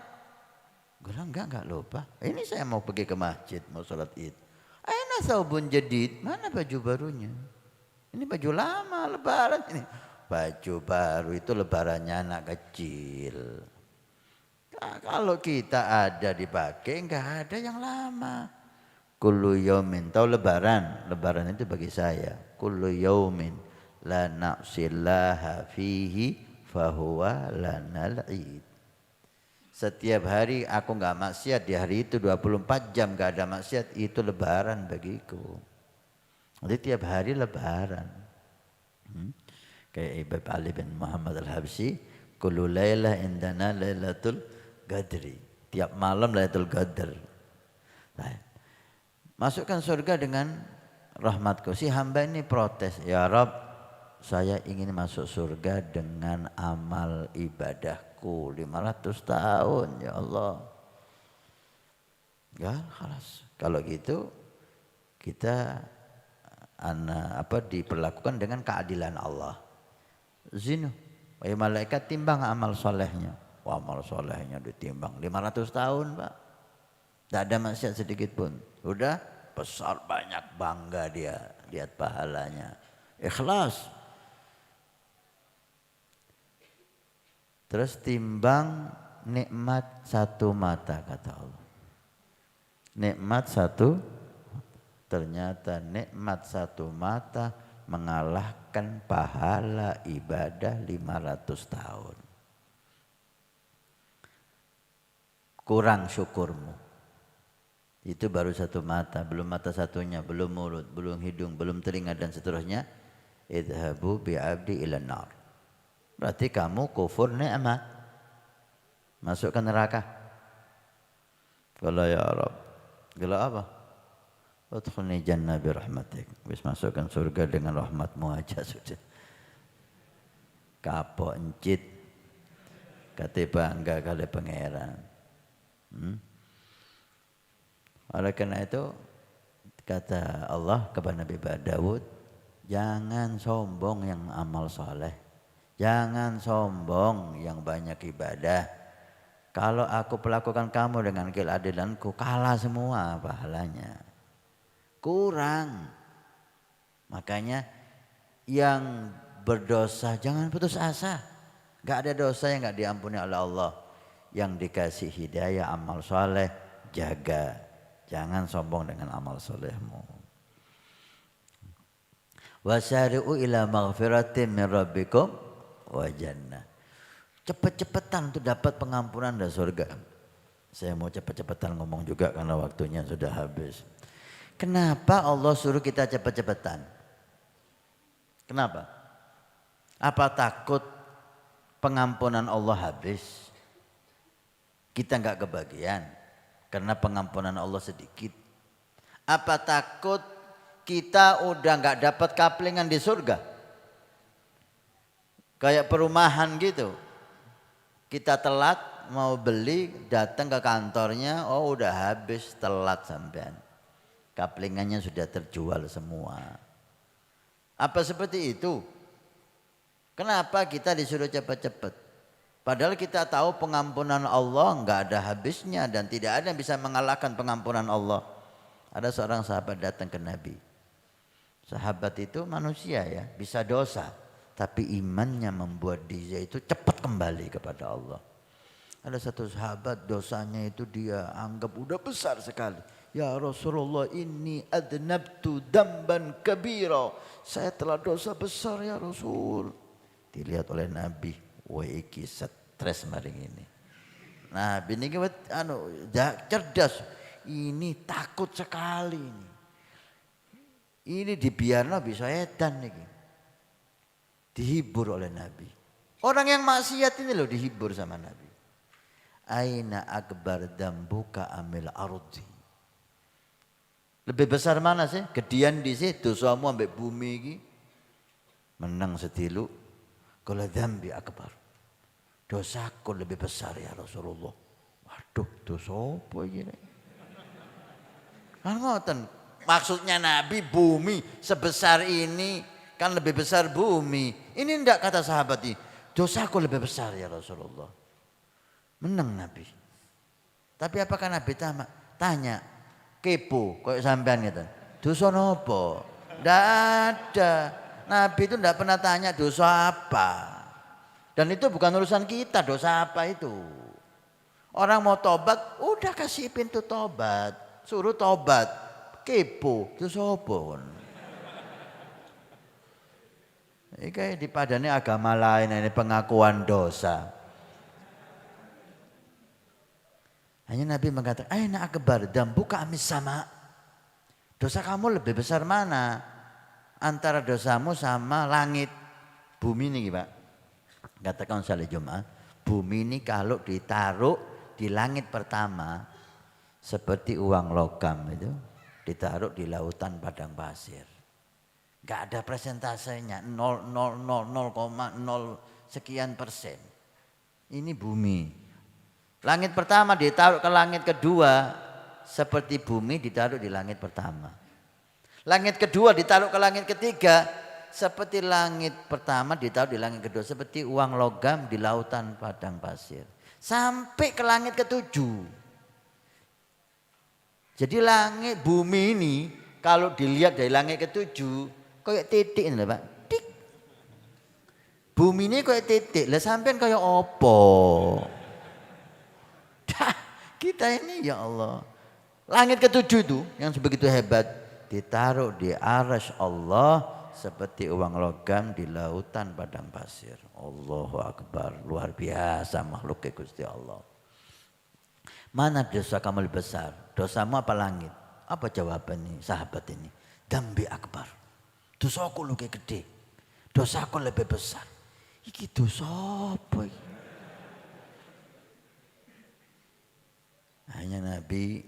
Gue bilang enggak lupa. Ini saya mau pergi ke masjid, mau sholat Id. Aina saubun jadid, mana baju barunya? Ini baju lama Lebaran ini. Baju baru itu Lebarannya anak kecil. Nah, kalau kita ada dipakai, enggak ada yang lama. Kullu yaumin, tahu Lebaran? Lebaran itu bagi saya. Kullu yaumin la na'sillaha fihi fahuwa lanal id. Setiap hari aku enggak maksiat, di hari itu 24 jam enggak ada maksiat, itu Lebaran bagiku. Jadi tiap hari Lebaran. Kayak Ibn Ali bin Muhammad Al-Habsyi, kullu lailah indana lailatul qadri. Tiap malam Lailatul Qadar. Nah, masukkan surga dengan rahmatku. Si hamba ini protes, ya Rabb, saya ingin masuk surga dengan amal ibadahku 500 tahun ya Allah. Ya, khalas. Kalau gitu kita diperlakukan dengan keadilan Allah. Zinu, wahai malaikat timbang amal solehnya. Wah, amal solehnya ditimbang 500 tahun Pak. Tidak ada maksiat sedikit pun. Udah besar banyak, bangga dia lihat pahalanya. Ikhlas. Terus timbang nikmat satu mata kata Allah. Nikmat satu, ternyata nikmat satu mata mengalahkan pahala ibadah 500 tahun. Kurang syukurmu. Itu baru satu mata, belum mata satunya, belum mulut, belum hidung, belum telinga dan seterusnya. Idhabu bi'abdi ilan nar. Berarti kamu kufur nikmat. Masuk ke neraka. Kalau ya Rabb. Gila apa? Udkhulni jannah bi rahmatik. Wis masukkan surga dengan rahmatmu aja sudah. Kapok encit. Kata bangga kali pangeran. Oleh karena itu kata Allah kepada Nabi Daud, jangan sombong yang amal soleh, jangan sombong yang banyak ibadah. Kalau aku perlakukan kamu dengan keadilanku, kalah semua pahalanya, kurang. Makanya yang berdosa jangan putus asa. Gak ada dosa yang gak diampuni oleh Allah. Yang dikasih hidayah amal soleh, jaga. Jangan sombong dengan amal solehmu. Wasari'u ila maghfiratin min rabbikum wa jannah. Cepet-cepetan untuk dapat pengampunan dan surga. Saya mau cepet-cepetan ngomong juga karena waktunya sudah habis. Kenapa Allah suruh kita cepet-cepetan? Kenapa? Apa takut pengampunan Allah habis? Kita enggak kebagian karena pengampunan Allah sedikit. Apa takut kita udah enggak dapat kaplingan di surga? Kayak perumahan gitu. Kita telat mau beli, datang ke kantornya, oh udah habis, telat sampean. Kaplingannya sudah terjual semua. Apa seperti itu? Kenapa kita disuruh cepat-cepat? Padahal kita tahu pengampunan Allah enggak ada habisnya dan tidak ada yang bisa mengalahkan pengampunan Allah. Ada seorang sahabat datang ke Nabi. Sahabat itu manusia ya, bisa dosa. Tapi imannya membuat dia itu cepat kembali kepada Allah. Ada satu sahabat dosanya itu dia anggap udah besar sekali. Ya Rasulullah, inni adnabtu damban kabira. Saya telah dosa besar ya Rasul. Dilihat oleh Nabi, wah iki stres maring ini. Nabi ini cerdas. Ini takut sekali ini. Ini dibiarno bisa edan nih. Dihibur oleh Nabi. Orang yang maksiat ini loh dihibur sama Nabi. Aina akbar dambuka amil ardi. Lebih besar mana sih? Gedian di sini dosamu ambek bumi iki. Menang setilu. Kalau dambi akbar. Dosaku lebih besar ya Rasulullah. Waduh, dosa apa ini? Kan ngoten. Maksudnya Nabi bumi sebesar ini kan lebih besar bumi. Ini enggak kata sahabat ini. Dosaku lebih besar ya Rasulullah. Menang Nabi. Tapi apakah Nabi tanya kepo kayak sampean gitu. Dosa nopo? Enggak ada. Nabi itu enggak pernah tanya dosa apa. Dan itu bukan urusan kita dosa apa itu. Orang mau tobat, udah kasih pintu tobat. Suruh tobat. Kepo, dosa apa? Ini kayak dipadani agama lain, ini pengakuan dosa. Hanya Nabi mengatakan, aina akbar dambuka amis sama. Dosa kamu lebih besar mana? Antara dosamu sama langit. Bumi ini Pak. Katakan salat Jumat, bumi ini kalau ditaruh di langit pertama seperti uang logam itu, ditaruh di lautan padang pasir. Gak ada presentasenya 0,0 sekian persen. Ini bumi. Langit pertama ditaruh ke langit kedua seperti bumi ditaruh di langit pertama. Langit kedua ditaruh ke langit ketiga seperti langit pertama ditaruh di langit kedua seperti uang logam di lautan padang pasir. Sampai ke langit ketujuh. Jadi langit bumi ini kalau dilihat dari langit ketujuh kayak titik ini Pak. Tik. Bumi ini kayak titik. Lah sampean kayak opo? Kita ini ya Allah. Langit ketujuh itu yang sebegitu hebat ditaruh di arasy Allah seperti uang logam di lautan padang pasir. Allahu Akbar, luar biasa makhluk Gusti Allah. Mana dosa kamu lebih besar? Dosamu apa langit? Apa jawabannya sahabat ini? Dambi akbar. Dosaku lebih gede. Dosaku lebih besar. Iki dosa apa iki? Hanya Nabi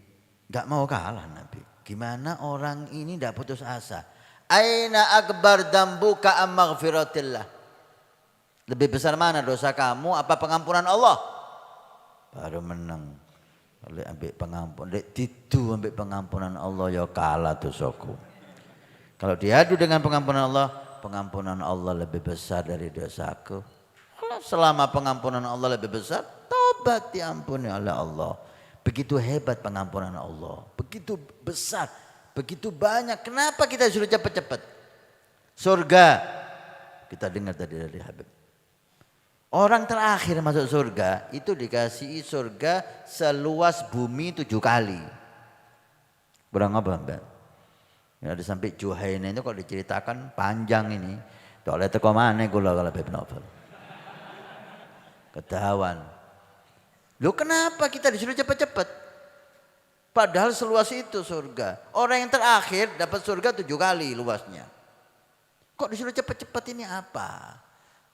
gak mau kalah Nabi. Gimana orang ini gak putus asa? Aina akbar dambuka am maghfiratillah. Lebih besar mana dosa kamu apa pengampunan Allah? Baru menang. Oleh ambil pengampunan, didu ambil pengampunan Allah ya kalah dosaku. Kalau diadu dengan pengampunan Allah lebih besar dari dosaku. Selama pengampunan Allah lebih besar, taubat diampuni oleh Allah. Begitu hebat pengampunan Allah, begitu besar, begitu banyak. Kenapa kita suruh cepat-cepat? Surga, kita dengar tadi dari Habib. Orang terakhir masuk surga itu dikasih surga seluas bumi 7 kali. Kurang apa Mbak? Ya, ada sampai Juhaina itu kalau diceritakan panjang ini. Oleh teko maneh kula kalau Habib Novel. Ketahuan. Loh kenapa kita disuruh cepat-cepat? Padahal seluas itu surga. Orang yang terakhir dapat surga 7 kali luasnya. Kok disuruh cepat-cepat ini apa?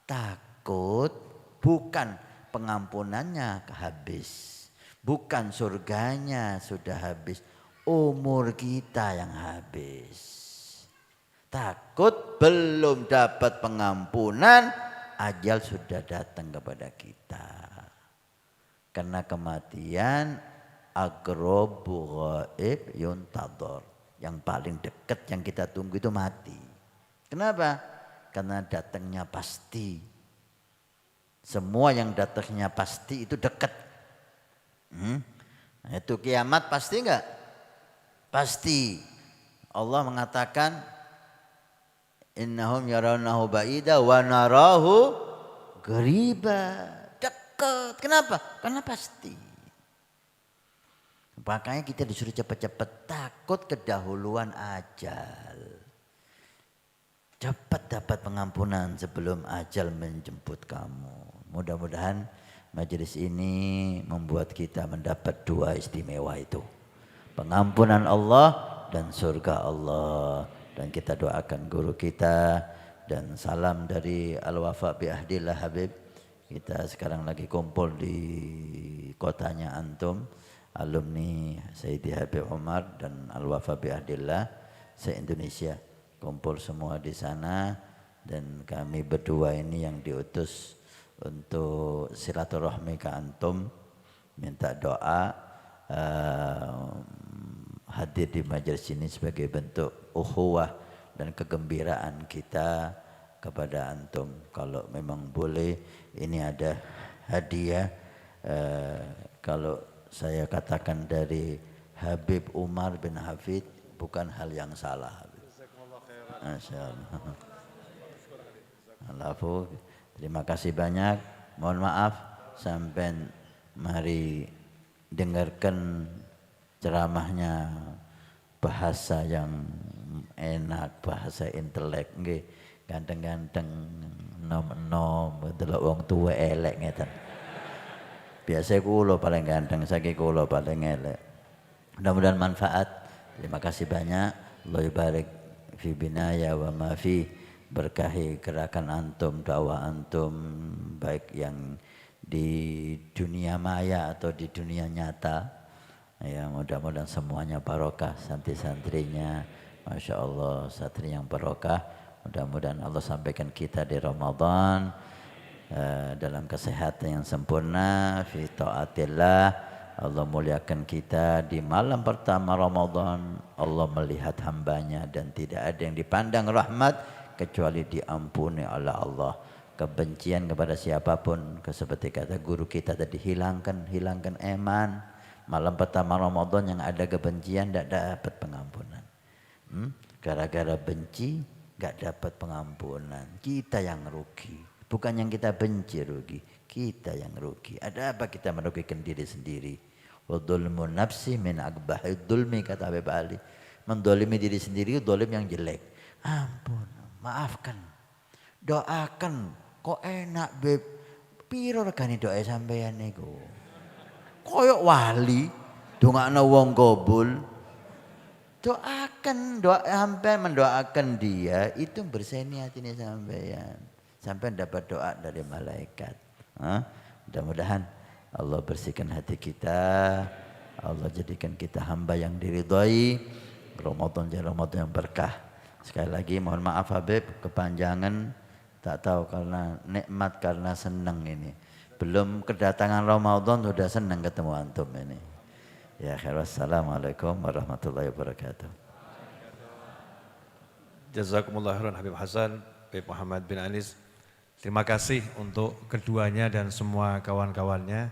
Takut bukan pengampunannya habis. Bukan surganya sudah habis. Umur kita yang habis. Takut belum dapat pengampunan. Ajal sudah datang kepada kita. Karena kematian aqrabu ghaib yuntadhar. Yang paling dekat yang kita tunggu itu mati. Kenapa? Karena datangnya pasti. Semua yang datangnya pasti itu dekat. Nah, itu kiamat pasti enggak? Pasti. Allah mengatakan Innahum yarawnahu ba'ida wa narahu qariba. Dekat. Kenapa? Karena pasti. Makanya kita disuruh cepat-cepat, takut kedahuluan ajal. Cepat dapat pengampunan sebelum ajal menjemput kamu. Mudah-mudahan majelis ini membuat kita mendapat dua istimewa itu. Pengampunan Allah dan surga Allah. Dan kita doakan guru kita dan salam dari Al-Wafa bi Ahdillah Habib. Kita sekarang lagi kumpul di kotanya antum, alumni Sayyidi Habib Umar dan Al-Wafa bi Ahdillah se-Indonesia. Kumpul semua di sana dan kami berdua ini yang diutus untuk silaturahmi ke antum, minta doa, hadir di majelis ini sebagai bentuk ukhuwah dan kegembiraan kita kepada antum. Kalau memang boleh, ini ada hadiah, kalau saya katakan dari Habib Umar bin Hafid, bukan hal yang salah. Masya Allah. Terima kasih banyak. Mohon maaf sampai mari dengarkan ceramahnya bahasa yang enak, bahasa intelek nggih. Ganteng-ganteng nom-nom delok wong tuwa elek ngeten. Biasa kula paling ganteng, saiki kula paling elek. Mudah-mudahan manfaat. Terima kasih banyak. Allah barik fi binaya wa ma fi, berkahi gerakan antum, dakwah antum, baik yang di dunia maya atau di dunia nyata. Ya, mudah-mudahan semuanya barokah, santri-santrinya, Masya Allah, santri yang barokah. Mudah-mudahan Allah sampaikan kita di Ramadan dalam kesehatan yang sempurna, fi taatillah. Allah muliakan kita di malam pertama Ramadan. Allah melihat hambanya dan tidak ada yang dipandang rahmat kecuali diampuni oleh Allah. Kebencian kepada siapapun, seperti kata guru kita tadi, hilangkan eman. Malam pertama Ramadan yang ada kebencian tidak dapat pengampunan. Gara-gara benci gak dapat pengampunan. Kita yang rugi. Bukan yang kita benci rugi. Kita yang rugi. Ada apa kita merugikan diri sendiri? Wa dzulmun nafsi min akbahid dzulmi, kata Habib Ali. Mendolimi diri sendiri itu dolim yang jelek. Ampun, maafkan. Doakan. Kok enak Beb? Piro regane doa sampeyan niku? Koyok wali, dongakno wong gobul. Doakan, sampai mendoakan dia itu berseni hatinya sampeyan. Sampai dapat doa dari malaikat. Mudah-mudahan Allah bersihkan hati kita. Allah jadikan kita hamba yang diridhai. Ramadan jadi Ramadan yang berkah. Sekali lagi mohon maaf Habib, kepanjangan. Tak tahu karena nikmat, karena senang ini. Belum kedatangan Ramadan sudah senang ketemu antum ini. Ya khair, wassalamualaikum warahmatullahi wabarakatuh. Jazakumullah khairan Habib Hasan, Habib Muhammad bin Anis. Terima kasih untuk keduanya dan semua kawan-kawannya.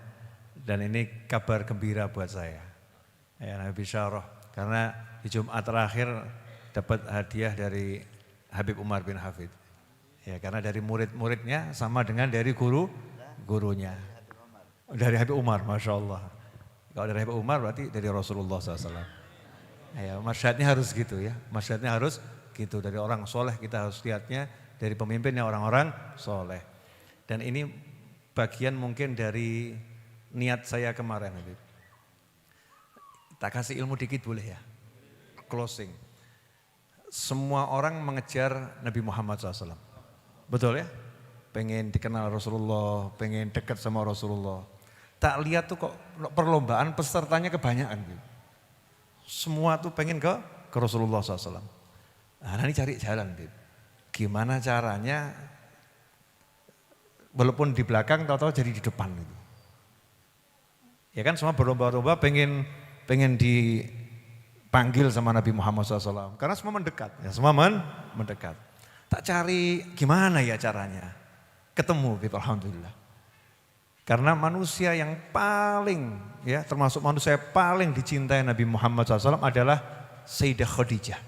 Dan ini kabar gembira buat saya. Ya, Nabi Syarah. Karena di Jumat terakhir dapat hadiah dari Habib Umar bin Hafid. Ya, karena dari murid-muridnya sama dengan dari gurunya. Dari Habib Umar, Masya Allah. Kalau dari Habib Umar berarti dari Rasulullah SAW. Ya, masyaraatnya harus gitu ya. Masyaraatnya harus gitu. Dari orang soleh kita harus lihatnya dari pemimpinnya orang-orang soleh. Dan ini bagian mungkin dari niat saya kemarin Habib. Tak kasih ilmu dikit boleh ya. Closing. Semua orang mengejar Nabi Muhammad SAW. Betul ya? Pengen dikenal Rasulullah, pengen dekat sama Rasulullah. Tak lihat tuh kok perlombaan pesertanya kebanyakan gitu. Semua tuh pengen ke Rasulullah SAW. Nah ini cari jalan gitu. Gimana caranya walaupun di belakang tahu-tahu jadi di depan gitu. Ya kan semua berlomba-lomba pengen dipanggil sama Nabi Muhammad SAW. Karena semua mendekat, ya semua mendekat. Tak cari gimana ya caranya. Ketemu, alhamdulillah. Karena manusia yang paling, ya termasuk manusia yang paling dicintai Nabi Muhammad SAW adalah Sayyidah Khadijah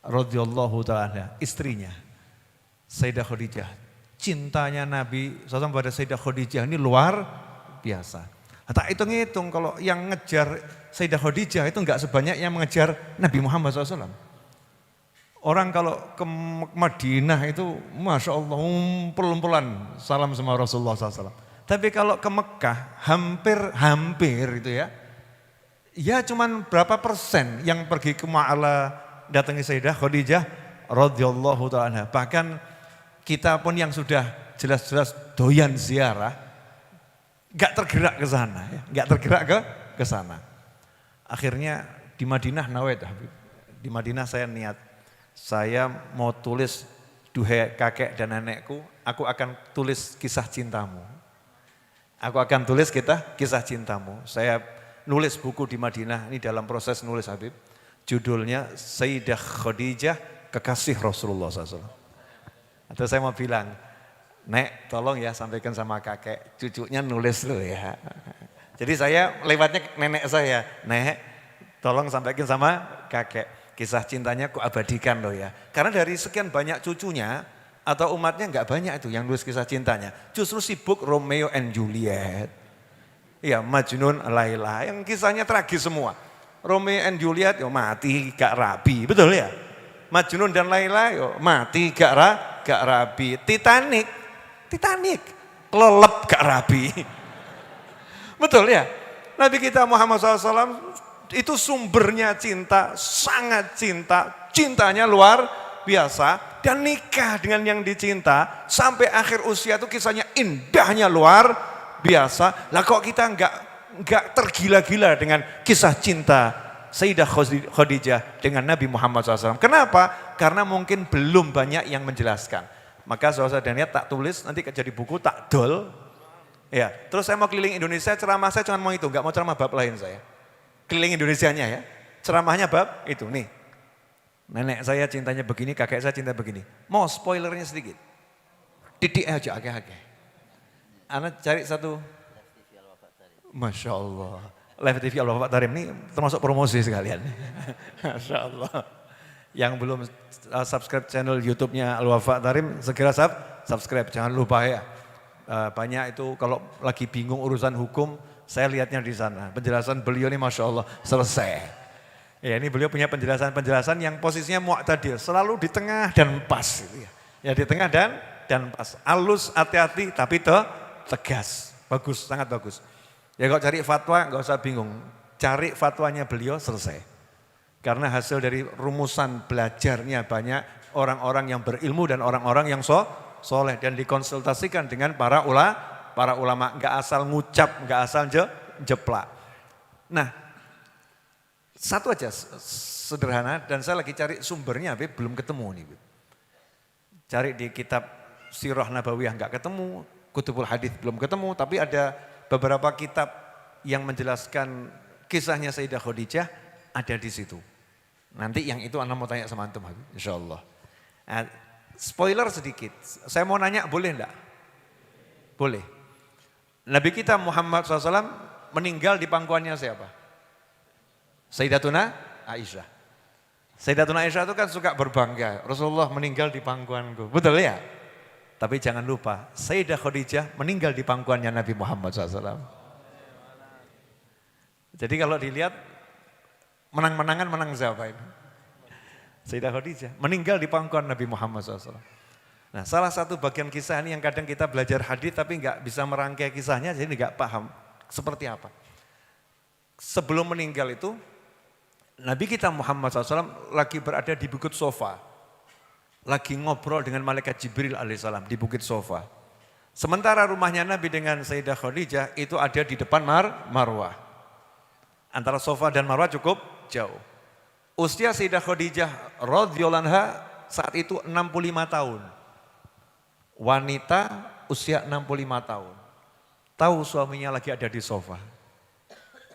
radhiyallahu ta'ala, istrinya. Sayyidah Khadijah. Cintanya Nabi SAW pada Sayyidah Khadijah ini luar biasa. Nah, tak hitung-hitung kalau yang ngejar Sayyidah Khadijah itu enggak sebanyak yang mengejar Nabi Muhammad SAW. Orang kalau ke Madinah itu Masya Allah umpul-umpulan salam sama Rasulullah SAW. Tapi kalau ke Mekah hampir itu ya. Ya cuman berapa persen yang pergi ke Ma'ala datangi Sayyidah Khadijah radhiyallahu ta'ala. Bahkan kita pun yang sudah jelas-jelas doyan ziarah, gak tergerak ke sana, ya. Gak tergerak ke sana. Akhirnya di Madinah nawait, di Madinah saya niat, saya mau tulis duhai kakek dan nenekku, aku akan tulis kisah cintamu. Aku akan tulis kisah cintamu. Saya nulis buku di Madinah, ini dalam proses nulis Habib. Judulnya Sayyidah Khadijah, Kekasih Rasulullah SAW. Atau saya mau bilang, Nek tolong ya sampaikan sama kakek, cucunya nulis loh ya. Jadi saya lewatnya nenek saya, Nek tolong sampaikan sama kakek, kisah cintanya ku abadikan loh ya. Karena dari sekian banyak cucunya atau umatnya enggak banyak itu yang nulis kisah cintanya. Justru sibuk Romeo and Juliet. Ya Majnun Laila yang kisahnya tragis semua. Romeo and Juliet yo mati gak rabi, betul ya? Majnun dan Laila yo mati gak rabi. Titanic kelelep gak rabi. Betul ya? Nabi kita Muhammad SAW itu sumbernya cinta, sangat cinta, cintanya luar biasa dan nikah dengan yang dicinta sampai akhir usia itu kisahnya indahnya luar biasa. Lah kok kita enggak tergila-gila dengan kisah cinta Sayyidah Khadijah dengan Nabi Muhammad SAW. Kenapa? Karena mungkin belum banyak yang menjelaskan. Maka saudara dan lihat tak tulis, nanti jadi buku tak dol. Ya, terus saya mau keliling Indonesia, ceramah saya cuma mau itu, nggak mau ceramah bab lain saya. Keliling Indonesianya ya, ceramahnya bab itu nih. Nenek saya cintanya begini, kakek saya cinta begini. Mau spoilernya sedikit. Titik aja agak-agak. Anak cari satu. Masya Allah. Live TV Al-Wafat Tarim ini termasuk promosi sekalian. Masya Allah. Yang belum subscribe channel YouTube-nya Al-Wafat Tarim, segera subscribe. Jangan lupa ya. Banyak itu kalau lagi bingung urusan hukum, saya lihatnya di sana. Penjelasan beliau ini Masya Allah selesai. Ya ini beliau punya penjelasan yang posisinya mu'tadil. Selalu di tengah dan pas. Gitu ya. Ya di tengah dan pas. Halus, hati-hati tapi tegas. Bagus, sangat bagus. Ya kalau cari fatwa nggak usah bingung, cari fatwanya beliau selesai. Karena hasil dari rumusan belajarnya banyak orang-orang yang berilmu dan orang-orang yang soleh dan dikonsultasikan dengan para ulama, nggak asal ngucap, nggak asal jeplak. Nah, satu aja sederhana dan saya lagi cari sumbernya, belum ketemu nih. Cari di kitab Sirah Nabawiyah nggak ketemu, Kutubul Hadits belum ketemu, tapi ada beberapa kitab yang menjelaskan kisahnya Sayyidah Khadijah ada di situ. Nanti yang itu Anda mau tanya sama antum Habib, insyaallah. Nah, spoiler sedikit, saya mau nanya boleh enggak? Boleh. Nabi kita Muhammad SAW meninggal di pangkuannya siapa? Sayyidatuna Aisyah. Sayyidatuna Aisyah itu kan suka berbangga, Rasulullah meninggal di pangkuanku, betul ya? Tapi jangan lupa, Sayyidah Khadijah meninggal di pangkuannya Nabi Muhammad SAW. Jadi kalau dilihat, menang-menangan menang siapa ini? Sayyidah Khadijah, meninggal di pangkuan Nabi Muhammad SAW. Nah salah satu bagian kisah ini yang kadang kita belajar hadis tapi nggak bisa merangkai kisahnya, jadi nggak paham seperti apa. Sebelum meninggal itu, Nabi kita Muhammad SAW lagi berada di Bukit Sofa. Lagi ngobrol dengan malaikat Jibril alaihissalam di Bukit Sofa. Sementara rumahnya Nabi dengan Sayyidah Khadijah itu ada di depan Marwah. Antara Sofa dan Marwah cukup jauh. Usia Sayyidah Khadijah radhiyallahu anha saat itu 65 tahun. Wanita usia 65 tahun. Tahu suaminya lagi ada di sofa.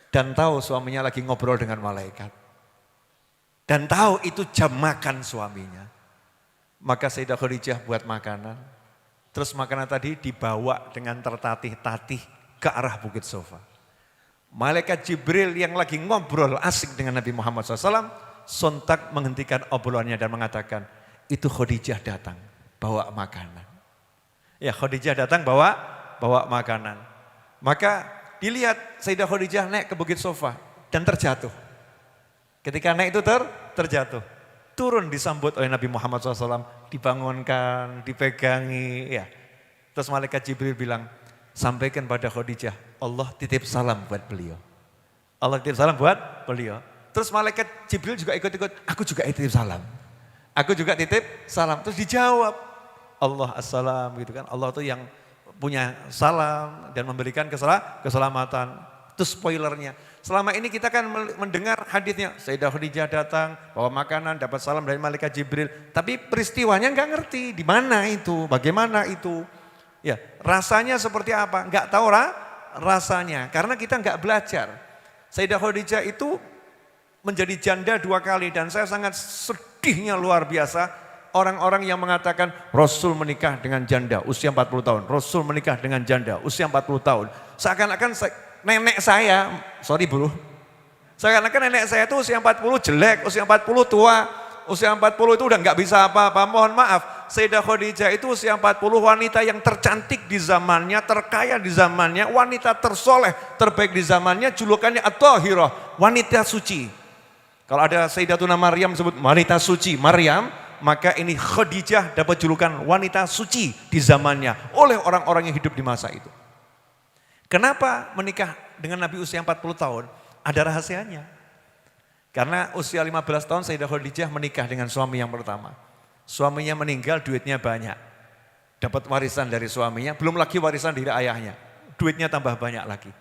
Dan tahu suaminya lagi ngobrol dengan malaikat. Dan tahu itu jam makan suaminya. Maka Sayyidah Khadijah buat makanan. Terus makanan tadi dibawa dengan tertatih-tatih ke arah Bukit Sofa. Malaikat Jibril yang lagi ngobrol asik dengan Nabi Muhammad SAW, sontak menghentikan obrolannya dan mengatakan, itu Khadijah datang. bawa makanan. Ya Khadijah datang bawa makanan. Maka dilihat Sayyidah Khadijah naik ke Bukit Sofa dan terjatuh. Ketika naik itu terjatuh. Turun disambut oleh Nabi Muhammad SAW, dibangunkan, dipegangi. Ya. Terus malaikat Jibril bilang, sampaikan pada Khadijah, Allah titip salam buat beliau. Allah titip salam buat beliau. Terus malaikat Jibril juga ikut-ikut, aku juga titip salam. Aku juga titip salam. Terus dijawab, Allah assalam gitu kan. Allah itu yang punya salam dan memberikan keselamatan. Itu spoilernya. Selama ini kita kan mendengar hadisnya, Sayyidah Khadijah datang, bawa makanan, dapat salam dari malaikat Jibril. Tapi peristiwanya enggak ngerti, di mana itu, bagaimana itu. Ya, rasanya seperti apa? Enggak tahu rasanya, karena kita enggak belajar. Sayyidah Khadijah itu menjadi janda 2 kali dan saya sangat sedihnya luar biasa. Orang-orang yang mengatakan Rasul menikah dengan janda usia 40 tahun. Rasul menikah dengan janda usia 40 tahun. Seakan-akan nenek saya, sorry bro. Seakan-akan nenek saya itu usia 40 jelek, usia 40 tua. Usia 40 itu udah nggak bisa apa-apa. Mohon maaf, Sayyidah Khadijah itu usia 40 wanita yang tercantik di zamannya, terkaya di zamannya, wanita tersoleh, terbaik di zamannya, julukannya At-Tahirah, wanita suci. Kalau ada Sayyidatuna Maryam sebut wanita suci, Maryam, maka ini Khadijah dapat julukan wanita suci di zamannya oleh orang-orang yang hidup di masa itu. Kenapa menikah dengan Nabi usia 40 tahun? Ada rahasianya. Karena usia 15 tahun Sayyidah Khadijah menikah dengan suami yang pertama. Suaminya meninggal, duitnya banyak. Dapat warisan dari suaminya, belum lagi warisan dari ayahnya. Duitnya tambah banyak lagi.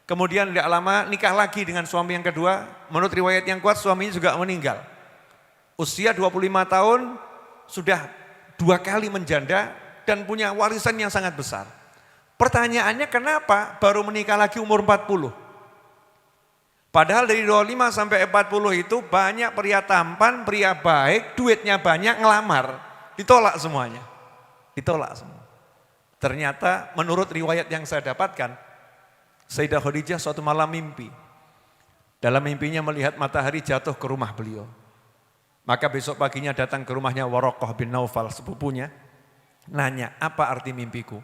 Kemudian tidak lama nikah lagi dengan suami yang kedua. Menurut riwayat yang kuat suaminya juga meninggal. Usia 25 tahun sudah 2 kali menjanda dan punya warisan yang sangat besar. Pertanyaannya kenapa baru menikah lagi umur 40? Padahal dari 25 sampai 40 itu banyak pria tampan, pria baik, duitnya banyak, ngelamar. Ditolak semuanya. Ditolak semua. Ternyata menurut riwayat yang saya dapatkan, Sayyidah Khadijah suatu malam mimpi. Dalam mimpinya melihat matahari jatuh ke rumah beliau. Maka besok paginya datang ke rumahnya Waraqah bin Naufal, sepupunya. Nanya, apa arti mimpiku?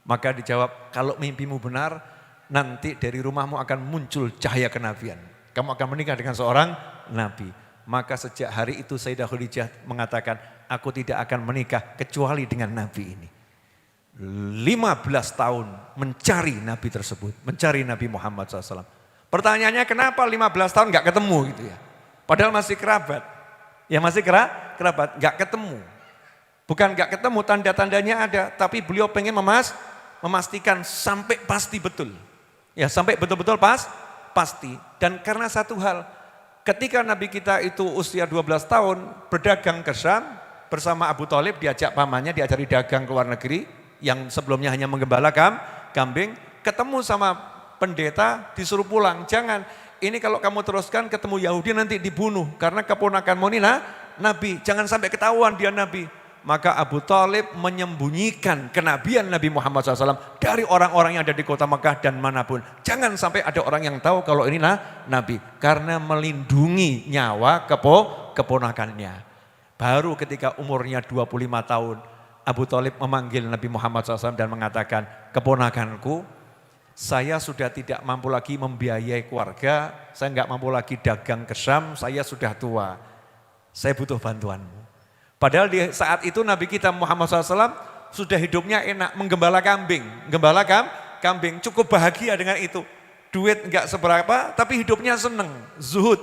Maka dijawab, kalau mimpimu benar, nanti dari rumahmu akan muncul cahaya kenabian. Kamu akan menikah dengan seorang nabi. Maka sejak hari itu Sayyidah Khadijah mengatakan, aku tidak akan menikah kecuali dengan nabi ini. 15 tahun mencari nabi tersebut, mencari Nabi Muhammad SAW. Pertanyaannya kenapa 15 tahun gak ketemu gitu ya. Padahal masih kerabat. Ya masih kerabat, gak ketemu. Bukan gak ketemu, tanda-tandanya ada. Tapi beliau pengen memastikan sampai pasti betul. Ya sampai betul-betul pasti. Dan karena satu hal, ketika Nabi kita itu usia 12 tahun berdagang ke Syam bersama Abu Thalib, diajak pamannya diajari dagang ke luar negeri yang sebelumnya hanya menggembala kambing, ketemu sama pendeta disuruh pulang. Jangan, ini kalau kamu teruskan ketemu Yahudi nanti dibunuh karena keponakanmu ini Nabi, jangan sampai ketahuan dia Nabi. Maka Abu Thalib menyembunyikan kenabian Nabi Muhammad SAW dari orang-orang yang ada di kota Makkah dan manapun. Jangan sampai ada orang yang tahu kalau ini Nabi. Karena melindungi nyawa keponakannya. Baru ketika umurnya 25 tahun, Abu Thalib memanggil Nabi Muhammad SAW dan mengatakan, keponakanku, saya sudah tidak mampu lagi membiayai keluarga, saya enggak mampu lagi dagang ke Syam, saya sudah tua. Saya butuh bantuanmu. Padahal di saat itu Nabi kita Muhammad SAW sudah hidupnya enak, menggembala kambing. Gembala kambing, cukup bahagia dengan itu. Duit enggak seberapa, tapi hidupnya seneng, zuhud.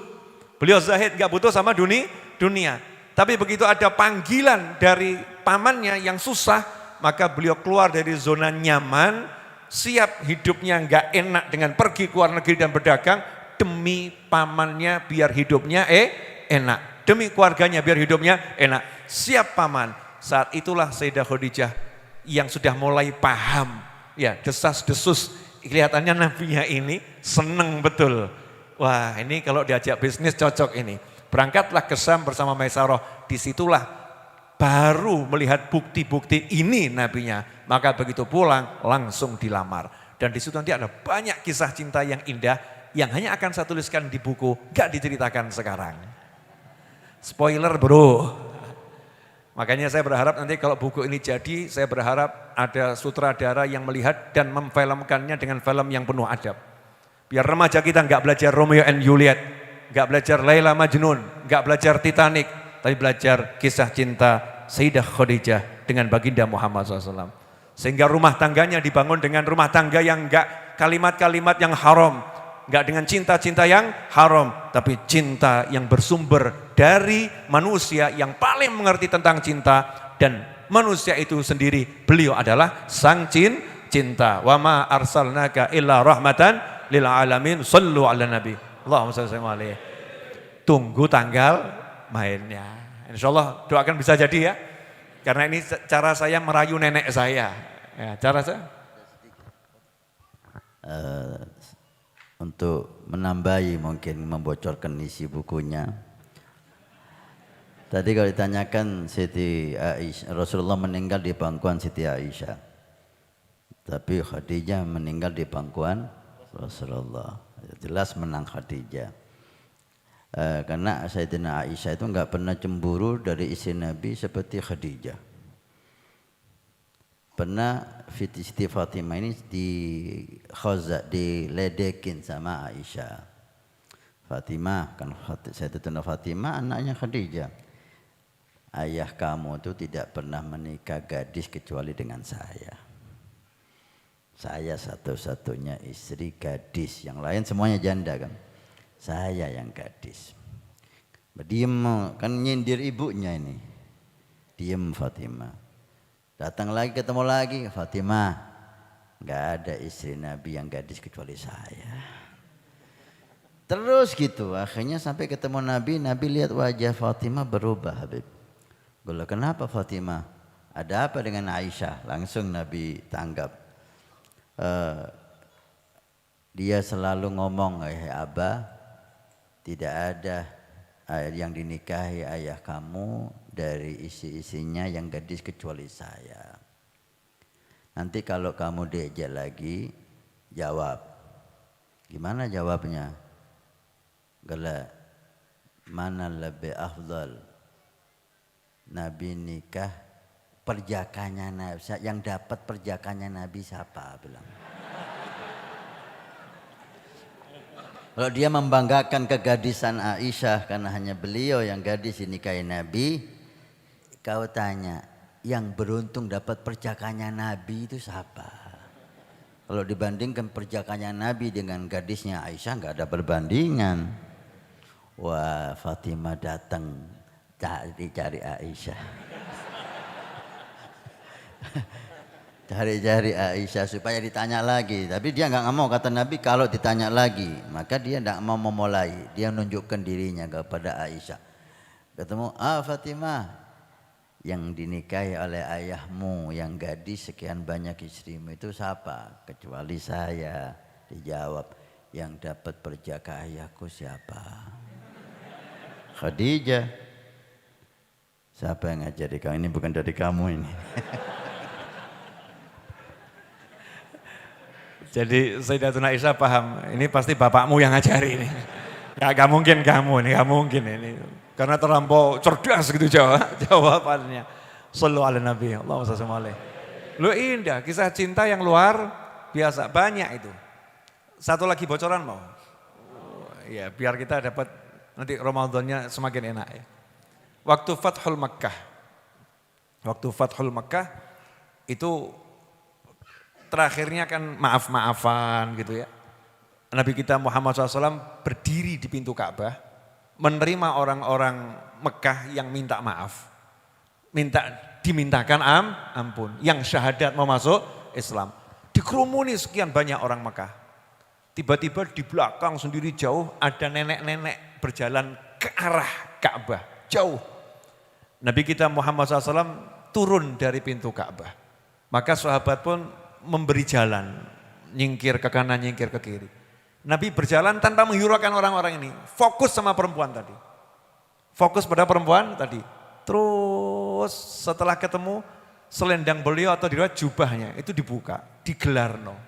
Beliau zahid, enggak butuh sama dunia. Tapi begitu ada panggilan dari pamannya yang susah, maka beliau keluar dari zona nyaman, siap hidupnya enggak enak dengan pergi ke luar negeri dan berdagang, demi pamannya biar hidupnya enak. Demi keluarganya biar hidupnya enak. Siap paman. Saat itulah Sayyidah Khadijah yang sudah mulai paham. Ya, desas-desus. Kelihatannya nabinya ini seneng betul. Wah, ini kalau diajak bisnis cocok ini. Berangkatlah ke Syam bersama Maisarah. Disitulah baru melihat bukti-bukti ini nabinya. Maka begitu pulang langsung dilamar. Dan di situ nanti ada banyak kisah cinta yang indah yang hanya akan saya tuliskan di buku, gak diceritakan sekarang. Spoiler bro. Makanya saya berharap nanti kalau buku ini jadi, saya berharap ada sutradara yang melihat dan memfilmkannya dengan film yang penuh adab. Biar remaja kita nggak belajar Romeo and Juliet, nggak belajar Laila Majnun, nggak belajar Titanic, tapi belajar kisah cinta Sayyidah Khadijah dengan baginda Muhammad SAW. Sehingga rumah tangganya dibangun dengan rumah tangga yang nggak kalimat-kalimat yang haram, nggak dengan cinta-cinta yang haram, tapi cinta yang bersumber dari manusia yang paling mengerti tentang cinta, dan manusia itu sendiri beliau adalah sang cinta. Wa ma arsalnaka illa rahmatan lil alamin. Shallu ala nabi. Allahumma shalli alaihi. Tunggu tanggal mainnya. Insyaallah doakan bisa jadi ya. Karena ini cara saya merayu nenek saya. Ya, cara saya untuk menambahi mungkin membocorkan isi bukunya. Tadi kalau ditanyakan Siti Aisyah, Rasulullah meninggal di pangkuan Siti Aisyah, tapi Khadijah meninggal di pangkuan Rasulullah. Jelas menang Khadijah. Karena Sayyidina Aisyah itu enggak pernah cemburu dari istri Nabi seperti Khadijah. Pernah Siti Fatimah ini diledekin sama Aisyah. Fatimah, kan Sayyidatina Fatimah anaknya Khadijah. Ayah kamu itu tidak pernah menikah gadis kecuali dengan saya. Saya satu-satunya istri gadis, yang lain semuanya janda kan. Saya yang gadis. Diem kan nyindir ibunya ini. Diem Fatimah. Datang lagi ketemu lagi Fatimah. Enggak ada istri Nabi yang gadis kecuali saya. Terus gitu, akhirnya sampai ketemu Nabi, Nabi lihat wajah Fatimah berubah Habib. Bila kenapa Fatimah? Ada apa dengan Aisyah? Langsung Nabi tanggap. Dia selalu ngomong, Abah, tidak ada yang dinikahi ayah kamu dari isi-isinya yang gadis kecuali saya. Nanti kalau kamu diajak lagi, jawab. Gimana jawabnya? Gala, mana lebih afdal? Nabi nikah perjakanya Nabi, yang dapat perjakanya Nabi siapa bilang. Kalau dia membanggakan kegadisan Aisyah karena hanya beliau yang gadis dinikahi Nabi, kau tanya yang beruntung dapat perjakanya Nabi itu siapa? Kalau dibandingkan perjakanya Nabi dengan gadisnya Aisyah nggak ada perbandingan. Wah, Fatimah datang cari Aisyah. Cari Aisyah supaya ditanya lagi. Tapi dia nggak mau, kata Nabi kalau ditanya lagi. Maka dia nggak mau memulai. Dia menunjukkan dirinya kepada Aisyah. Ketemu, Fatimah, yang dinikahi oleh ayahmu yang gadis sekian banyak istrimu itu siapa? Kecuali saya. Dijawab, yang dapat perjaka ayahku siapa? Khadijah. Siapa yang ngajari kamu? Ini bukan dari kamu ini. Jadi Sayyidatuna Aisyah paham, ini pasti bapakmu yang ngajari ini. Gak mungkin kamu ini, gak mungkin ini. Karena terlampau cerdas gitu jawabannya. Shallu ala nabi, Allahumma shalli alaihi. Lu indah, kisah cinta yang luar biasa, banyak itu. Satu lagi bocoran mau? Ya biar kita dapat nanti Ramadannya semakin enak ya. Waktu Fathul Makkah itu terakhirnya kan maaf-maafan gitu ya. Nabi kita Muhammad SAW berdiri di pintu Ka'bah, menerima orang-orang Mekah yang minta maaf, dimintakan ampun, yang syahadat mau masuk Islam. Dikerumuni sekian banyak orang Mekah. Tiba-tiba di belakang sendiri jauh ada nenek-nenek berjalan ke arah Ka'bah, jauh. Nabi kita Muhammad SAW turun dari pintu Ka'bah. Maka sahabat pun memberi jalan, nyingkir ke kanan, nyingkir ke kiri. Nabi berjalan tanpa menghiraukan orang-orang ini, fokus sama perempuan tadi. Fokus pada perempuan tadi. Terus setelah ketemu, selendang beliau atau diriwayat jubahnya itu dibuka, digelarno.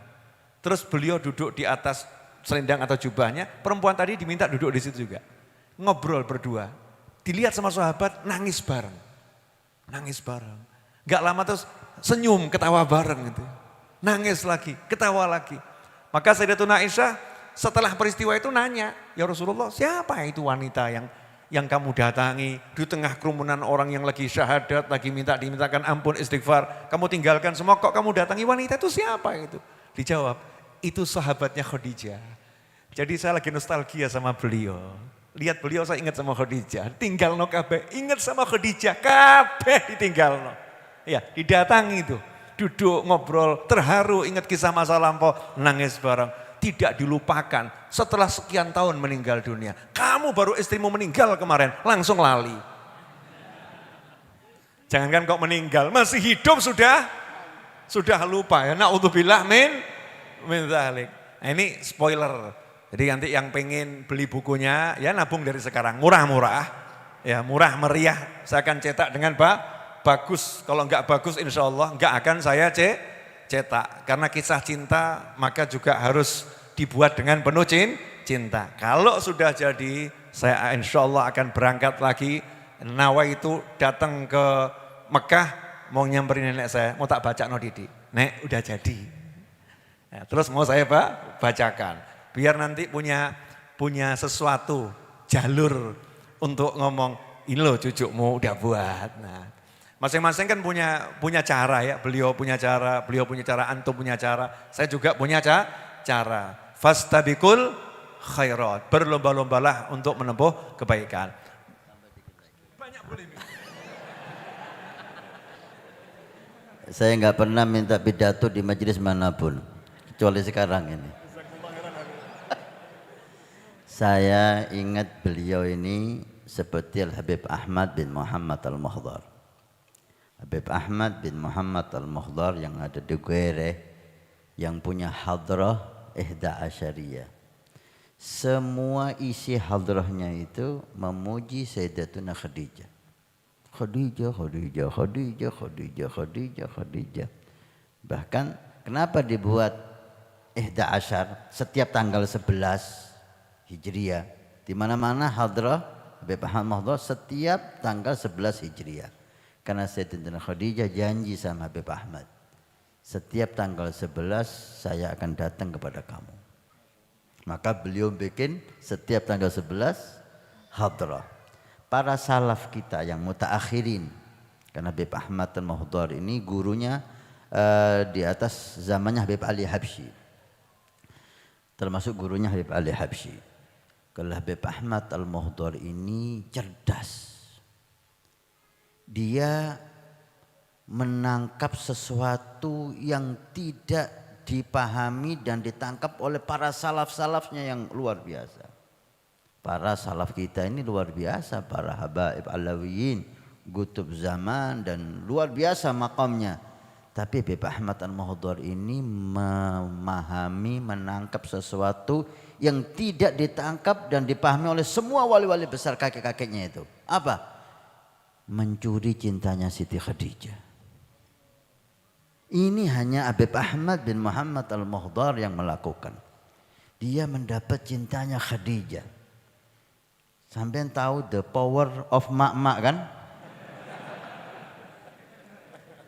Terus beliau duduk di atas selendang atau jubahnya, perempuan tadi diminta duduk di situ juga. Ngobrol berdua. Dilihat sama sahabat, nangis bareng. nangis bareng. Gak lama terus senyum, ketawa bareng gitu. Nangis lagi, ketawa lagi. Maka Sayyidatuna Aisyah setelah peristiwa itu nanya, ya Rasulullah siapa itu wanita yang kamu datangi di tengah kerumunan orang yang lagi syahadat, lagi dimintakan ampun istighfar. Kamu tinggalkan semua, kok kamu datangi wanita itu siapa itu? Dijawab, itu sahabatnya Khadijah. Jadi saya lagi nostalgia sama beliau. Lihat beliau saya ingat sama Khadijah. Tinggal no kabeh, ingat sama Khadijah, kabeh ditinggal no. Ya, didatangi itu. Duduk, ngobrol, terharu, ingat kisah masa lampau, nangis bareng. Tidak dilupakan setelah sekian tahun meninggal dunia. Kamu baru istrimu meninggal kemarin, langsung lali. Jangankan kok meninggal, masih hidup sudah lupa ya. Na'udzubillah min dzalik. Nah, ini spoiler. Jadi nanti yang pengen beli bukunya ya nabung dari sekarang, murah-murah. Ya, murah meriah. Saya akan cetak dengan bagus. Kalau enggak bagus insya Allah enggak akan saya cetak. Karena kisah cinta maka juga harus dibuat dengan penuh cinta. Kalau sudah jadi saya insya Allah akan berangkat lagi. Nawa itu datang ke Mekah mau nyamperin nenek saya. Mau tak baca no Didi. Nek udah jadi. Ya, terus mau saya bacakan. Biar nanti punya sesuatu jalur untuk ngomong ini loh cucumu udah buat. Nah, masing-masing kan punya cara ya, beliau punya cara, antum punya cara, saya juga punya cara. Fastabiqul khairat, berlomba-lombalah untuk menempuh kebaikan. Banyak boleh. Saya nggak pernah minta pidato di majelis manapun, kecuali sekarang ini. Saya ingat beliau ini seperti Al-Habib Ahmad bin Muhammad Al-Muhdar. Habib Ahmad bin Muhammad Al-Muhdar yang ada di Guere, yang punya hadrah Ihda Asyariyah. Semua isi hadrahnya itu memuji Sayyidatuna Khadijah. Khadijah. Bahkan kenapa dibuat Ihda Asyar setiap tanggal 11 Hijriah? Di mana-mana hadrah Habib Ahmad Muhdar setiap tanggal 11 Hijriah. Karena Sayyidatuna Khadijah janji sama Habib Ahmad, setiap tanggal 11 saya akan datang kepada kamu. Maka beliau bikin setiap tanggal 11 hadrah. Para salaf kita yang mutaakhirin, karena Habib Ahmad Al-Muhdar ini gurunya di atas zamannya Habib Ali Habsyi, termasuk gurunya Habib Ali Habsyi. Kalau Habib Ahmad Al-Muhdar ini cerdas. Dia menangkap sesuatu yang tidak dipahami dan ditangkap oleh para salaf-salafnya yang luar biasa. Para salaf kita ini luar biasa, para habaib alawiyin, gutub zaman dan luar biasa makamnya. Tapi Habib Ahmad Al-Muhdar ini memahami, menangkap sesuatu yang tidak ditangkap dan dipahami oleh semua wali-wali besar kakek-kakeknya itu. Apa? Mencuri cintanya Siti Khadijah. Ini hanya Habib Ahmad bin Muhammad Al-Muhdar yang melakukan. Dia mendapat cintanya Khadijah. Sampai tahu the power of mak-mak kan?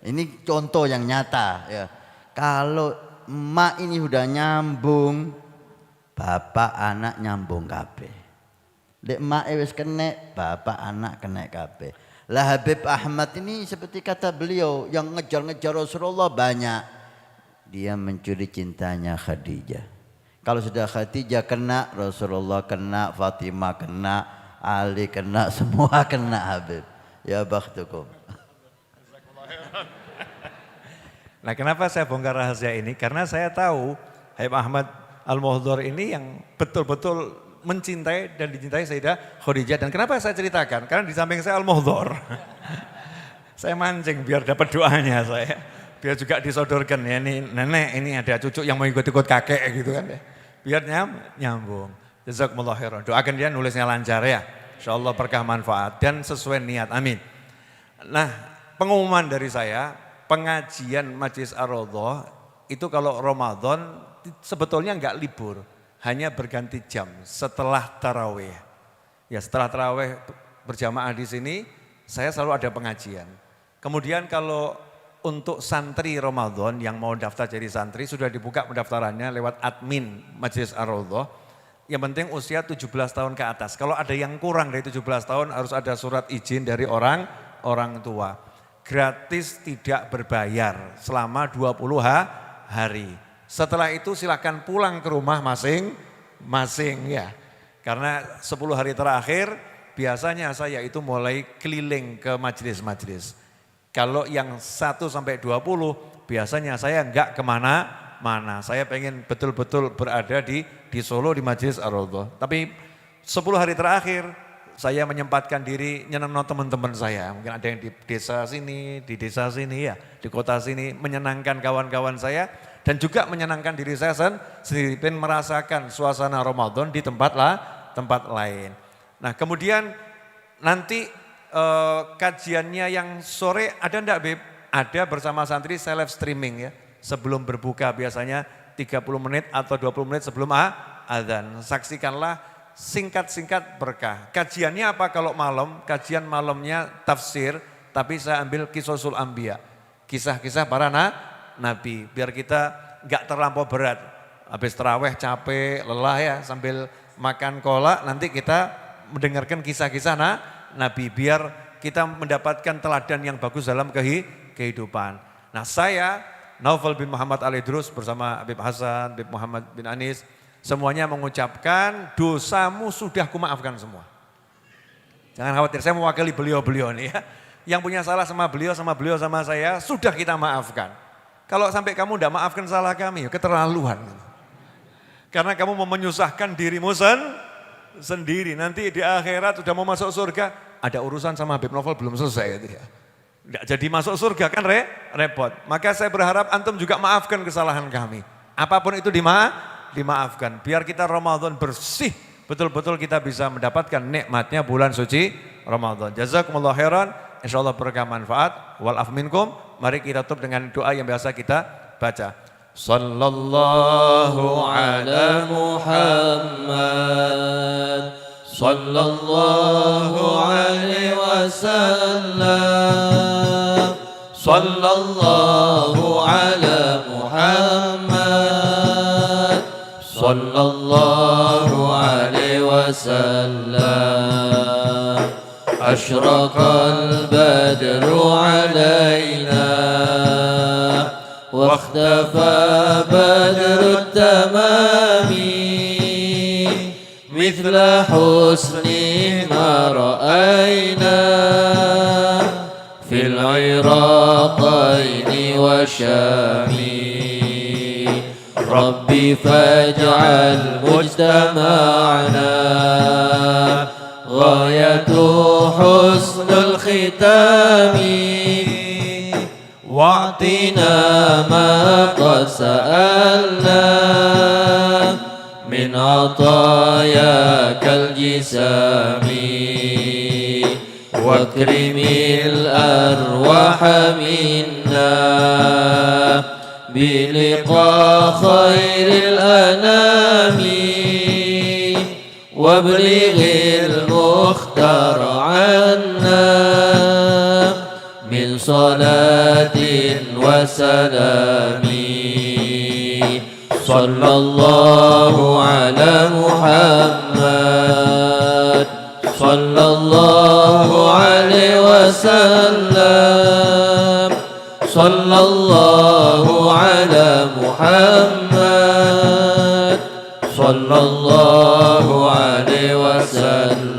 Ini contoh yang nyata ya. Kalau emak ini udah nyambung, bapak anak nyambung kabeh. Lek emak wis kena, bapak anak kena kabeh. Lah Habib Ahmad ini seperti kata beliau yang ngejar-ngejar Rasulullah banyak. Dia mencuri cintanya Khadijah. Kalau sudah Khadijah kena, Rasulullah kena, Fatimah kena, Ali kena, semua kena Habib. Ya bakhtukum. Nah, kenapa saya bongkar rahasia ini? Karena saya tahu Habib Ahmad Al-Muhdar ini yang betul-betul mencintai dan dicintai Sayyidah Khadijah. Dan kenapa saya ceritakan? Karena di samping saya Al-Muhdar. Saya mancing biar dapat doanya saya. Biar juga disodorkan ya, ini nenek, ini ada cucu yang mau ikut-ikut kakek gitu kan ya. Biar nyambung. Jazakumullah khairan. Doakan dia nulisnya lancar ya. Insyaallah berkah manfaat dan sesuai niat. Amin. Nah, pengumuman dari saya, pengajian Majlis Ar-Raudhah itu kalau Ramadan sebetulnya enggak libur. Hanya berganti jam setelah tarawih. Ya setelah tarawih berjamaah di sini, saya selalu ada pengajian. Kemudian kalau untuk santri Ramadan yang mau daftar jadi santri sudah dibuka pendaftarannya lewat admin Majelis Ar-Raudhah. Yang penting usia 17 tahun ke atas. Kalau ada yang kurang dari 17 tahun harus ada surat izin dari orang tua. Gratis tidak berbayar selama 20 hari. Setelah itu silakan pulang ke rumah masing-masing ya. Karena 10 hari terakhir biasanya saya itu mulai keliling ke majelis-majelis. Kalau yang 1 sampai 20 biasanya saya enggak kemana-mana. Saya pengen betul-betul berada di Solo di Majelis Ar-Raudhah. Tapi 10 hari terakhir saya menyempatkan diri nyenengno teman-teman saya. Mungkin ada yang di desa sini ya, di kota sini, menyenangkan kawan-kawan saya dan juga menyenangkan diri saya sendiri, pengen merasakan suasana Ramadan di tempat lain. Nah, kemudian nanti kajiannya yang sore ada enggak Beb? Ada bersama santri saya live streaming ya. Sebelum berbuka biasanya 30 menit atau 20 menit sebelum azan. Saksikanlah singkat-singkat berkah. Kajiannya apa kalau malam? Kajian malamnya tafsir, tapi saya ambil Qisasul Anbiya. Kisah-kisah para nabi, biar kita enggak terlampau berat. Habis tarawih capek, lelah ya, sambil makan kolak nanti kita mendengarkan kisah-kisah Nabi, biar kita mendapatkan teladan yang bagus dalam kehidupan. Nah, saya Naufal bin Muhammad Al-Idrus bersama Habib Hasan, Habib Muhammad bin Anis, semuanya mengucapkan dosamu sudah kumaafkan semua. Jangan khawatir, saya mewakili beliau-beliau nih ya. Yang punya salah sama beliau sama saya sudah kita maafkan. Kalau sampai kamu tidak maafkan salah kami, keterlaluan. Karena kamu mau menyusahkan dirimu sendiri. Nanti di akhirat sudah mau masuk surga, ada urusan sama Habib Novel belum selesai gitu ya. Nggak jadi masuk surga kan repot. Maka saya berharap antum juga maafkan kesalahan kami. Apapun itu dimaafkan. Biar kita Ramadan bersih, betul-betul kita bisa mendapatkan nikmatnya bulan suci Ramadan. Jazakumullah khairan. Insyaallah berkah manfaat. Wal af minkum. Mari kita tutup dengan doa yang biasa kita baca. Sallallahu ala Muhammad. Sallallahu alaihi wasallam. Sallallahu ala Muhammad. Sallallahu alaihi wasallam. Ashraqal badru alaina واختفى بدر التمام مثل حسنه ما رأينا في العراقين والشام ربي فاجعل مجتمعنا غاية حسن الختام واعطنا ما قد سألنا من عطاياك الجسام واكرم الأرواح منا بلقاء خير الأنام وابلغ المختار عنا من صلاة وسلام صلى الله على محمد صلى الله عليه وسلم صلى الله على محمد صلى الله عليه وسلم.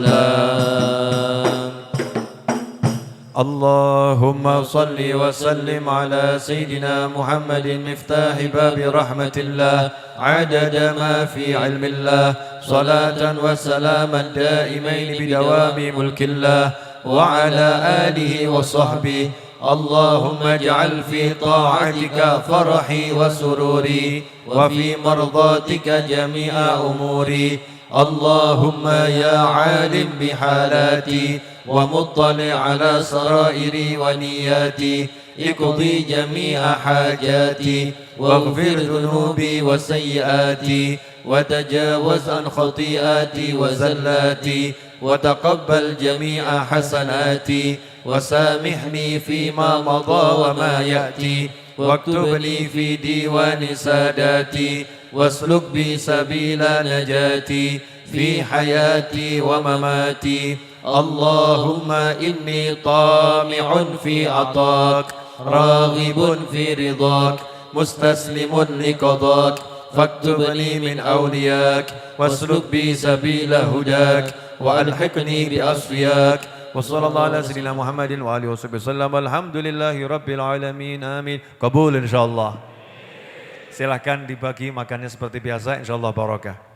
اللهم صل وسلم على سيدنا محمد مفتاح باب رحمة الله عدد ما في علم الله صلاة وسلاما دائمين بدوام ملك الله وعلى آله وصحبه. اللهم اجعل في طاعتك فرحي وسروري وفي مرضاتك جميع أموري. اللهم يا عالم بحالاتي ومطلع على سرائري ونياتي اقضي جميع حاجاتي واغفر ذنوبي وسيئاتي وتجاوز عن خطيئاتي وزلاتي وتقبل جميع حسناتي وسامحني فيما مضى وما يأتي واكتب لي في ديوان ساداتي واسلك بي سبيل نجاتي في حياتي ومماتي اللهم إني طامع في عطاك راغب في رضاك مستسلم لقضاك فاكتبني من أولياك واسلك بي سبيل هداك وألحقني بأصفياك وصلى الله على سيدنا محمد وآله وصحبه وسلم الحمد لله رب العالمين آمين قبول إن شاء الله. Silahkan dibagi makannya seperti biasa, insya Allah barakah.